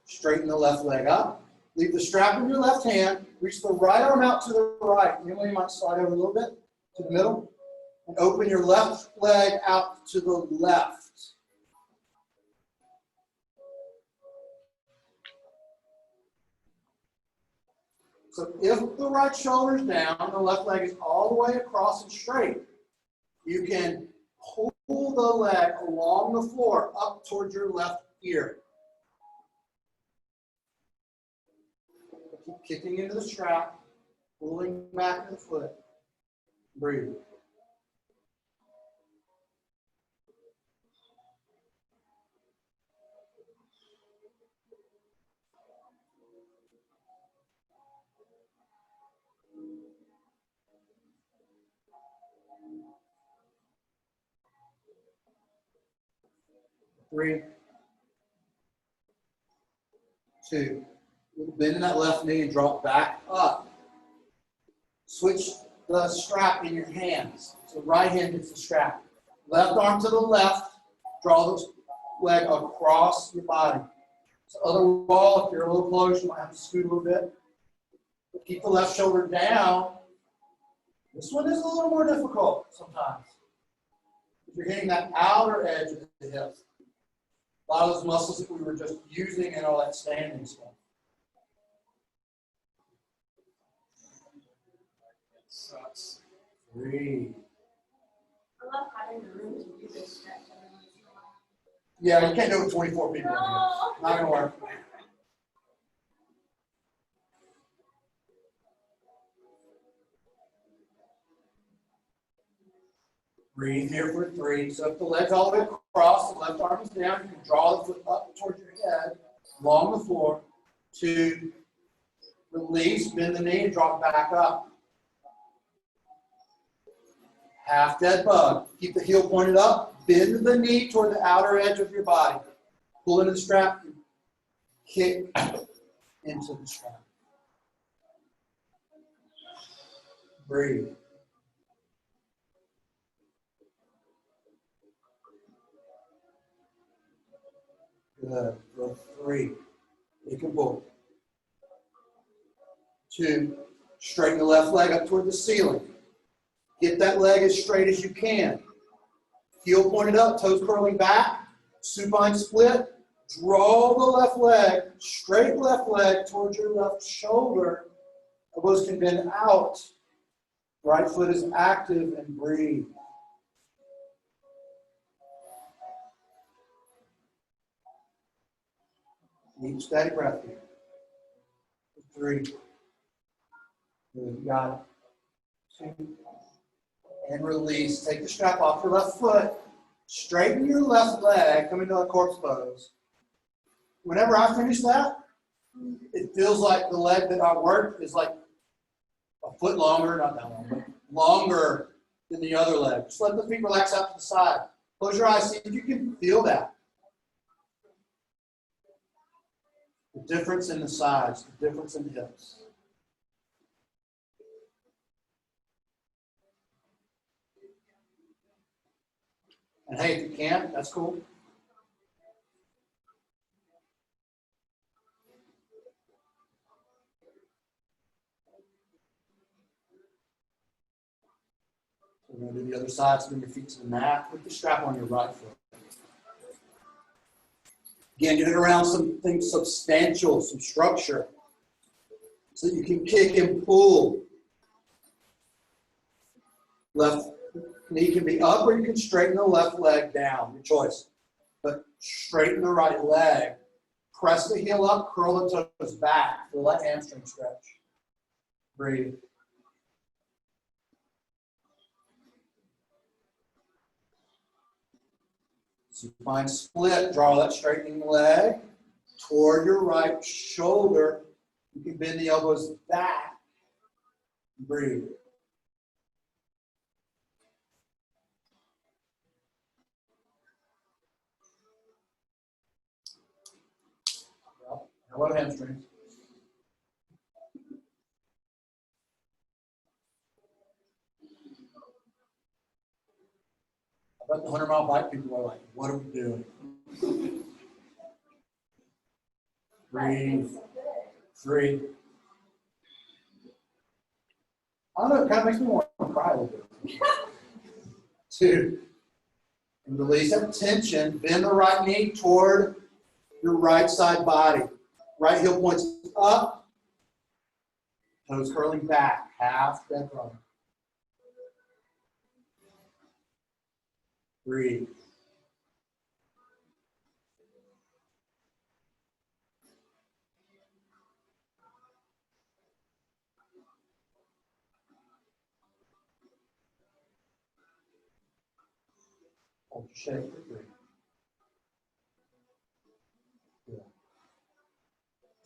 Straighten the left leg up. Leave the strap in your left hand. Reach the right arm out to the right. You might slide over a little bit to the middle. And open your left leg out to the left. So if the right shoulder is down, the left leg is all the way across and straight, you can pull the leg along the floor up towards your left ear. Keep kicking into the strap, pulling back the foot. Breathe. Three, 2. Bend in that left knee and drop back up. Switch the strap in your hands. So right hand gets the strap. Left arm to the left. Draw the leg across your body. So other wall, if you're a little close, you might have to scoot a little bit. But keep the left shoulder down. This one is a little more difficult sometimes. If you're hitting that outer edge of the hip. A lot of those muscles that we were just using and all that standing stuff. Sucks. 3. I love having the room to do this stretch every once in a while. Yeah, you can't do it with 24 people. No. Not going to work. Breathe here for 3. So if the leg's all the way across, the left arm is down, you can draw the foot up towards your head, along the floor. 2. Release, bend the knee, and drop back up. Half dead bug. Keep the heel pointed up. Bend the knee toward the outer edge of your body. Pull into the strap. And kick into the strap. Breathe. Good. Go 3. Take a pull. 2. Straighten the left leg up toward the ceiling. Get that leg as straight as you can. Heel pointed up, toes curling back. Supine split. Draw the left leg, straight left leg towards your left shoulder. Elbows can bend out. Right foot is active and breathe. Deep, steady breath here. 3. Good, you got it. 2. And release. Take the strap off your left foot. Straighten your left leg. Come into a corpse pose. Whenever I finish that, it feels like the leg that I work is like a foot longer, not that long, but longer than the other leg. Just let the feet relax out to the side. Close your eyes, see if you can feel that. The difference in the sides, the difference in the hips. And hey, if you can't, that's cool. We're going to do the other side, so bring your feet to the mat. Put the strap on your right foot. Again, get it around something substantial, some structure, so you can kick and pull. Left knee can be up, or you can straighten the left leg down, your choice. But straighten the right leg. Press the heel up, curl the toes back. Feel that hamstring stretch. Breathe. Supine split. Draw that straightening leg toward your right shoulder. You can bend the elbows back. Breathe. How about hamstrings? How about the 100-mile bike people are like, what are we doing? Breathe. 3. I don't know, it kind of makes me want to cry a little bit. 2. And release that tension. Bend the right knee toward your right side body. Right heel points up. Toes curling back. Half bent run. Breathe. Hold your shape for 3.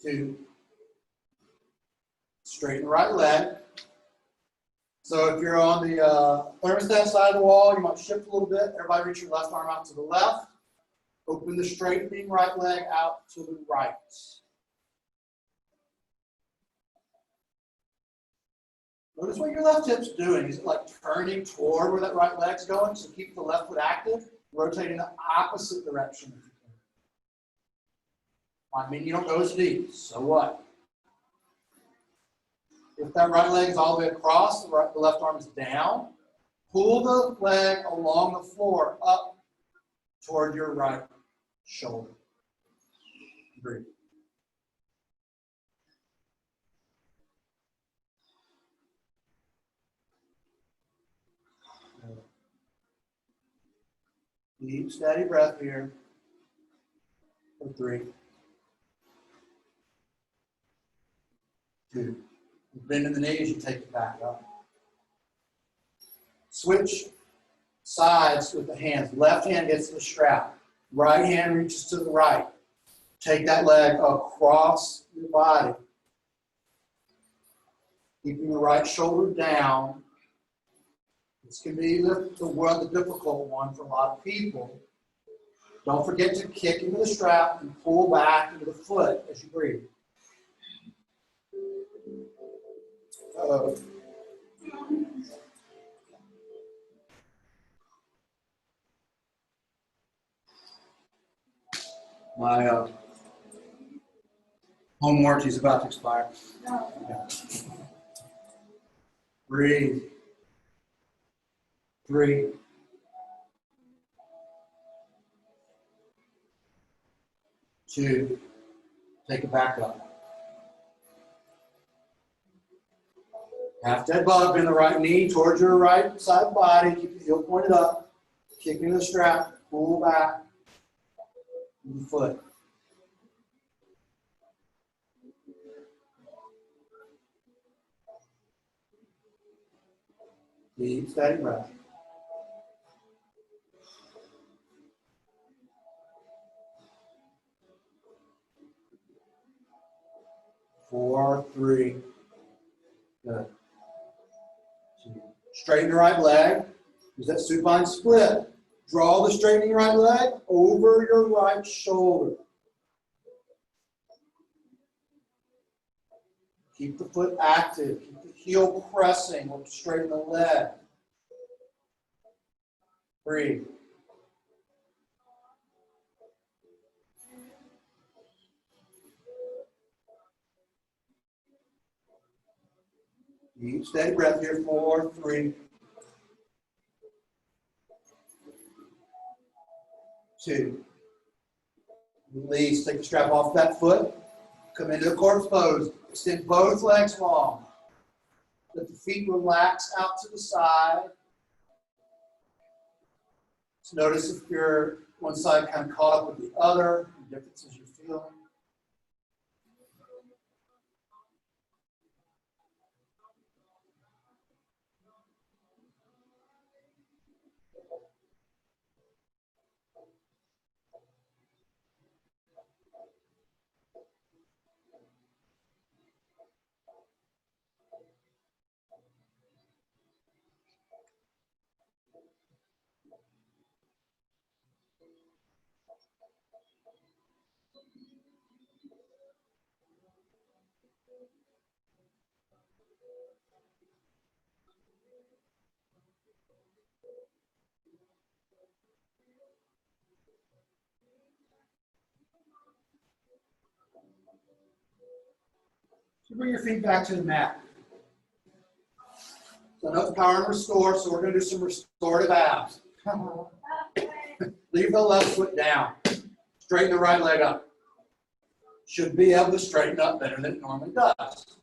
2. Straighten the right leg. So if you're on the thermostat side of the wall, you might shift a little bit. Everybody reach your left arm out to the left. Open the straightening right leg out to the right. Notice what your left hip's doing. Is it like turning toward where that right leg's going? So keep the left foot active. Rotate in the opposite direction if you can. Might mean you don't go as deep. So what? If that right leg is all the way across, the left arm is down. Pull the leg along the floor up toward your right shoulder. Breathe. Deep, steady breath here. For 3. 2. Bend in the knees, you take it back up. Switch sides with the hands. Left hand gets the strap. Right hand reaches to the right. Take that leg across your body. Keeping the right shoulder down. This can be the difficult one for a lot of people. Don't forget to kick into the strap and pull back into the foot as you breathe. My home warranty is about to expire. Yeah. Breathe. 3. 2. Take it back up. Half dead bug, bend the right knee towards your right side body. Keep the heel pointed up. Kicking the strap. Pull back. The foot. Deep, steady breath. 4, 3. Good. 2. Straighten the right leg. Use that supine split. Draw the straightening right leg over your right shoulder. Keep the foot active. Keep the heel pressing. We'll straighten the leg. Breathe. Deep, steady breath here. 4, 3, 2. Release. Take the strap off that foot. Come into a corpse pose. Extend both legs long. Let the feet relax out to the side. So notice if your one side kind of caught up with the other, the differences you're feeling. So bring your feet back to the mat. So enough power and restore, so we're going to do some restorative abs. Leave the left foot down. Straighten the right leg up. Should be able to straighten up better than it normally does.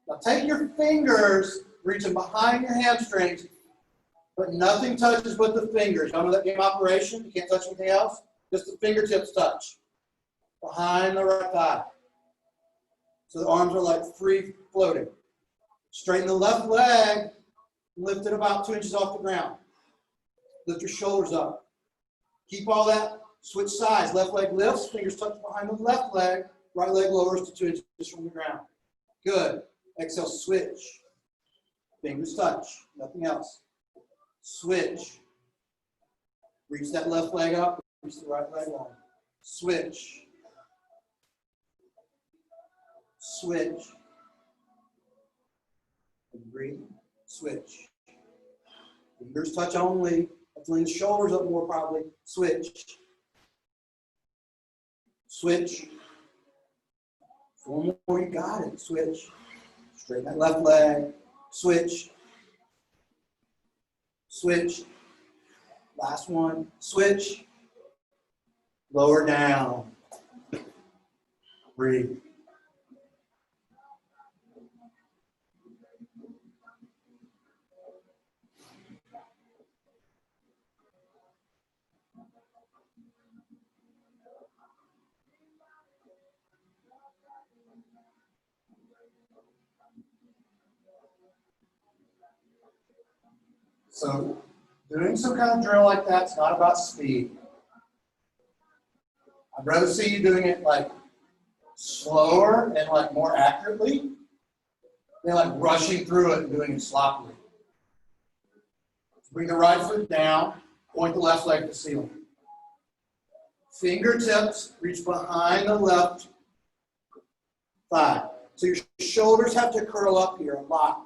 Now take your fingers, reach them behind your hamstrings, but nothing touches but the fingers. Y'all know that game operation? You can't touch anything else? Just the fingertips touch. Behind the right thigh. So the arms are like free floating. Straighten the left leg, lift it about 2 inches off the ground. Lift your shoulders up. Keep all that. Switch sides. Left leg lifts, fingers touch behind the left leg. Right leg lowers to 2 inches from the ground. Good. Exhale, switch. Fingers touch. Nothing else. Switch. Reach that left leg up. Reach the right leg long. Switch. Switch. And breathe. Switch. Fingers touch only. Let's lean the shoulders up more probably. Switch. Switch. 4 more, you got it. Switch. Straighten that left leg. Switch. Switch. Last one. Switch. Lower down. Breathe. So doing some kind of drill like that's not about speed. I'd rather see you doing it like slower and like more accurately than like rushing through it and doing it sloppily. Bring the right foot down, point the left leg to the ceiling. Fingertips reach behind the left thigh. So your shoulders have to curl up here a lot.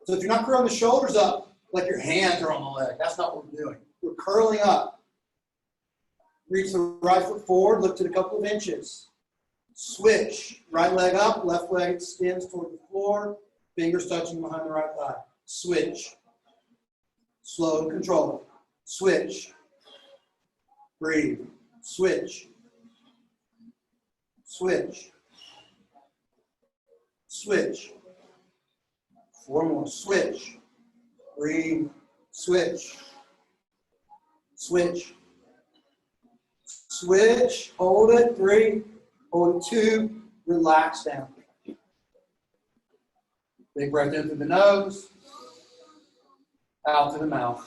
So if you're not curling the shoulders up, like your hands are on the leg. That's not what we're doing. We're curling up. Reach the right foot forward, lift it a couple of inches. Switch. Right leg up, left leg extends toward the floor, fingers touching behind the right thigh. Switch. Slow and controlled. Switch. Breathe. Switch. Switch. Switch. 4 more. Switch. Breathe. Switch. Switch. Switch. Hold it. 3. Hold it. 2. Relax down. Big breath in through the nose. Out through the mouth.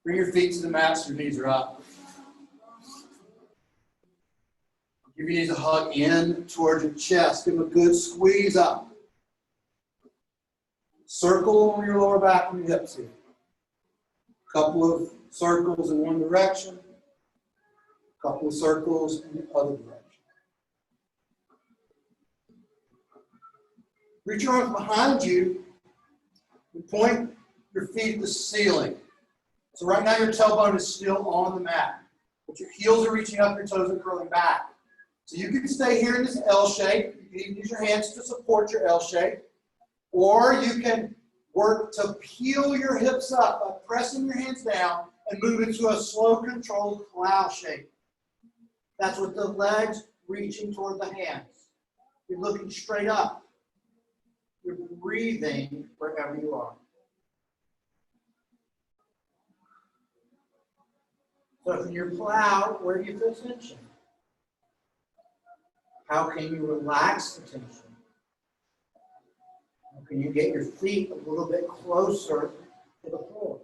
Bring your feet to the mat so your knees are up. Give your knees a hug in towards your chest. Give them a good squeeze up. Circle on your lower back and your hips here. Couple of circles in one direction. Couple of circles in the other direction. Reach your arms behind you and point your feet at the ceiling. So right now your tailbone is still on the mat, but your heels are reaching up, your toes are curling back. So you can stay here in this L shape. You can even use your hands to support your L shape, or you can work to peel your hips up by pressing your hands down and move into a slow, controlled plow shape. That's with the legs reaching toward the hands. You're looking straight up. You're breathing wherever you are. So from your plow, where do you feel tension? How can you relax the tension? How can you get your feet a little bit closer to the floor?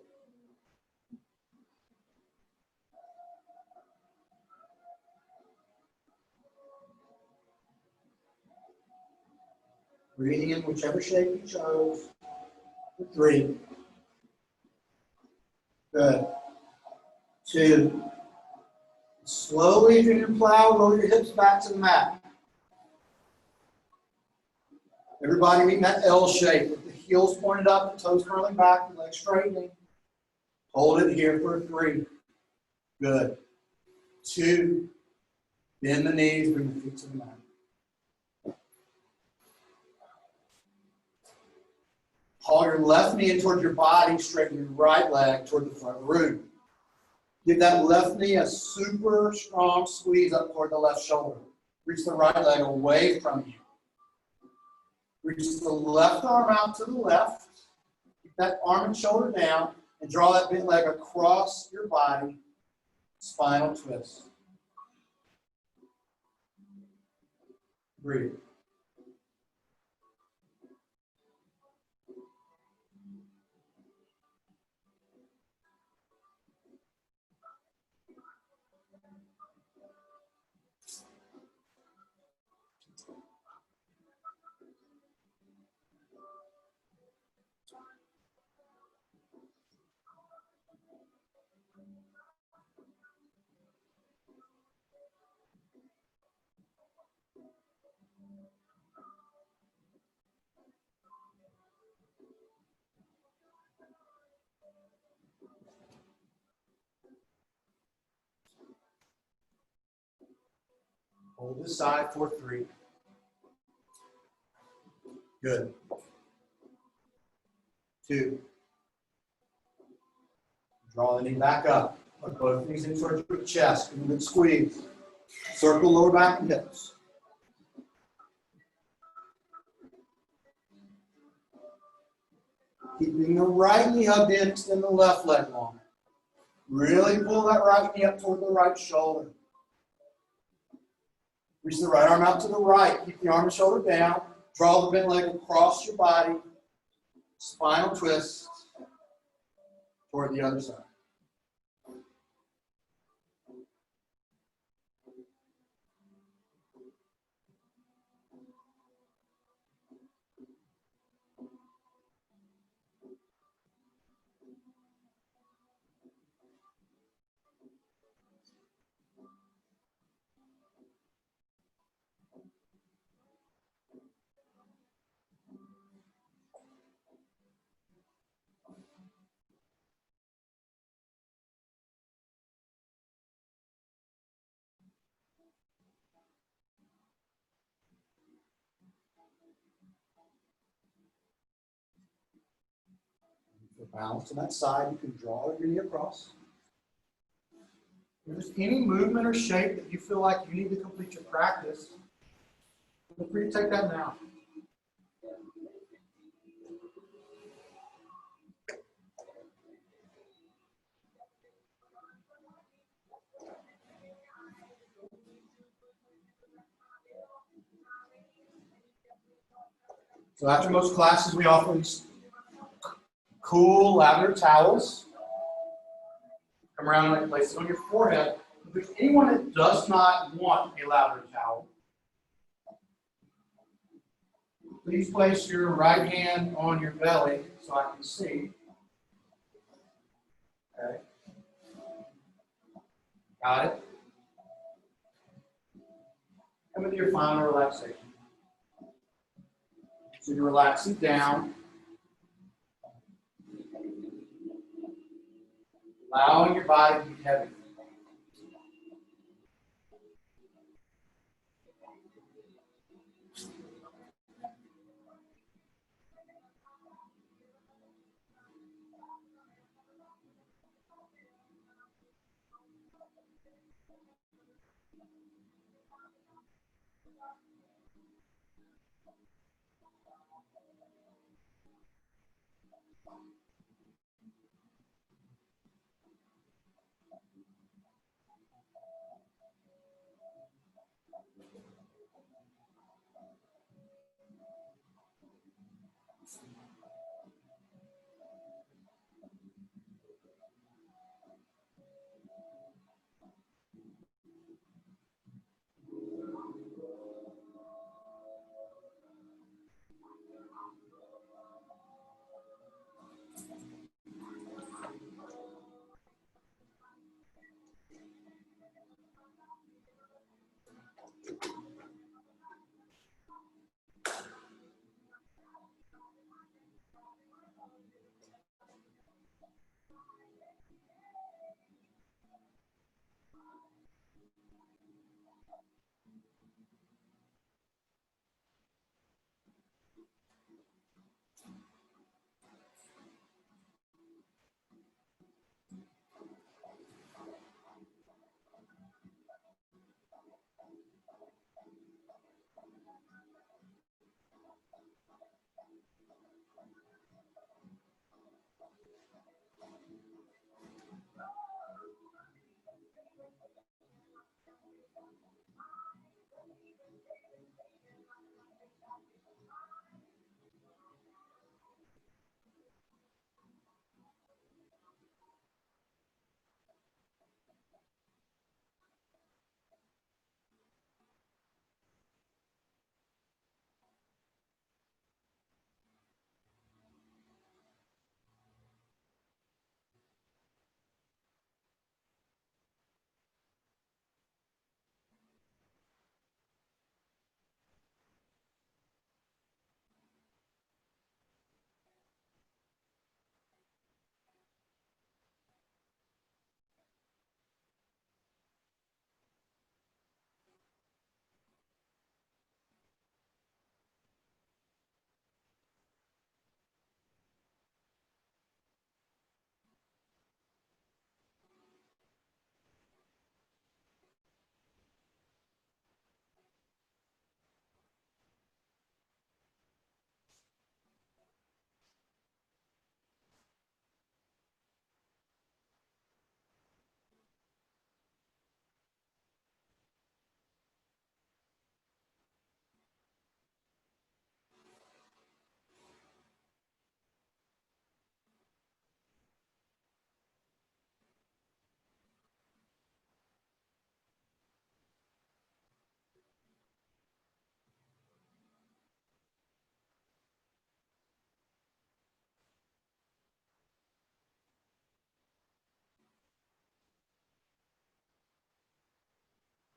Breathing in whichever shape you chose. For 3. Good. 2. Slowly, if you're in your plow, roll your hips back to the mat. Everybody meeting that L shape with the heels pointed up, the toes curling back, the legs straightening. Hold it here for 3. Good. 2. Bend the knees, bring the feet to the mat. Haul your left knee in towards your body, straighten your right leg toward the front root. Give that left knee a super strong squeeze up toward the left shoulder. Reach the right leg away from you. Reach the left arm out to the left. Keep that arm and shoulder down and draw that bent leg across your body. Spinal twist. Breathe. Hold this side for 3. Good. 2. Draw the knee back up. Put both knees in towards your chest. Give a good squeeze. Circle lower back and hips. Keeping the right knee hugged in, extend the left leg long. Really pull that right knee up toward the right shoulder. Reach the right arm out to the right. Keep the arm and shoulder down. Draw the bent leg across your body. Spinal twist toward the other side. For balance on that side, you can draw your knee across. If there's any movement or shape that you feel like you need to complete your practice, feel free to take that now. So after most classes, we offer these cool lavender towels. Come around and place it on your forehead. If there's anyone that does not want a lavender towel, please place your right hand on your belly so I can see. Okay. Got it? And with your final relaxation. So you're relaxing down, allowing your body to be heavy.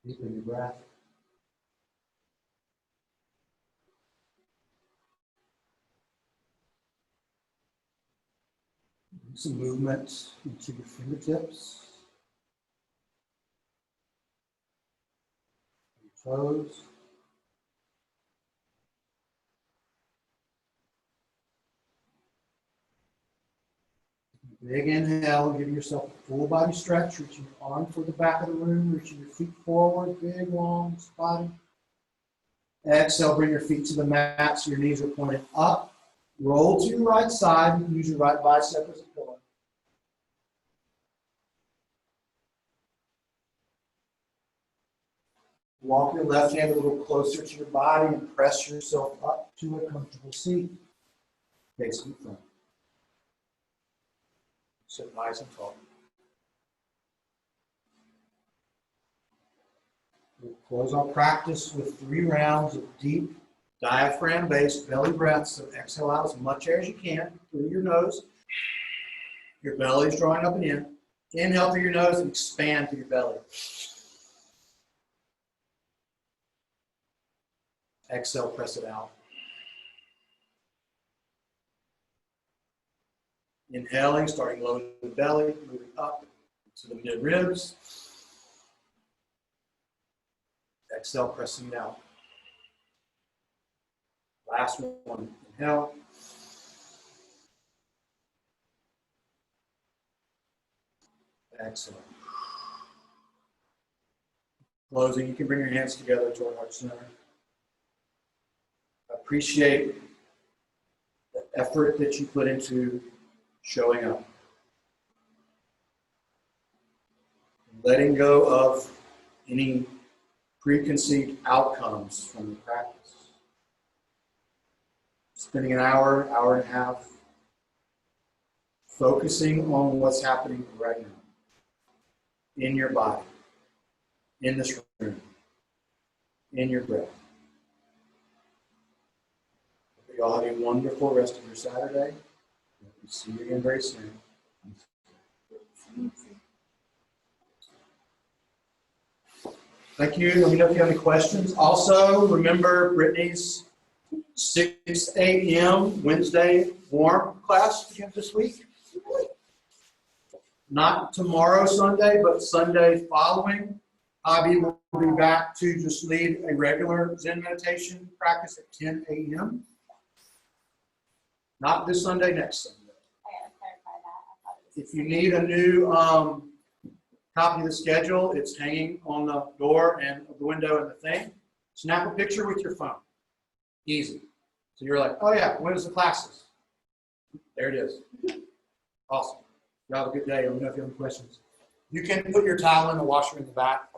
Deepen your breath. Some movement into your fingertips, your toes. Big inhale, give yourself a full body stretch, reaching your arm toward the back of the room, reaching your feet forward, big long body. Exhale, bring your feet to the mat so your knees are pointed up. Roll to your right side, you can use your right bicep as a pillow. Walk your left hand a little closer to your body and press yourself up to a comfortable seat. Face feet front. Sit nice and tall. We'll close our practice with 3 rounds of deep diaphragm-based belly breaths. So exhale out as much air as you can through your nose. Your belly is drawing up and in. Inhale through your nose and expand through your belly. Exhale, press it out. Inhaling, starting low in the belly, moving up to the mid ribs. Exhale, pressing it out. Last one, inhale. Exhale. Closing, you can bring your hands together toward heart center. Appreciate the effort that you put into showing up. Letting go of any preconceived outcomes from the practice. Spending an hour, hour and a half, focusing on what's happening right now. In your body, in this room, in your breath. You all have a wonderful rest of your Saturday. We'll see you again very soon. Thank you. Let me know if you have any questions. Also, remember Brittany's 6 a.m. Wednesday warm class we have this week. Not tomorrow, Sunday, but Sunday following. Abby will be back to just lead a regular Zen meditation practice at 10 a.m. Not this Sunday, next Sunday. If you need a new copy of the schedule, it's hanging on the door and the window and the thing. Snap a picture with your phone. Easy. So you're like, oh yeah, when is the classes? There it is. Awesome. Y'all have a good day. Let me know if you have any questions. You can put your towel in the washer in the back.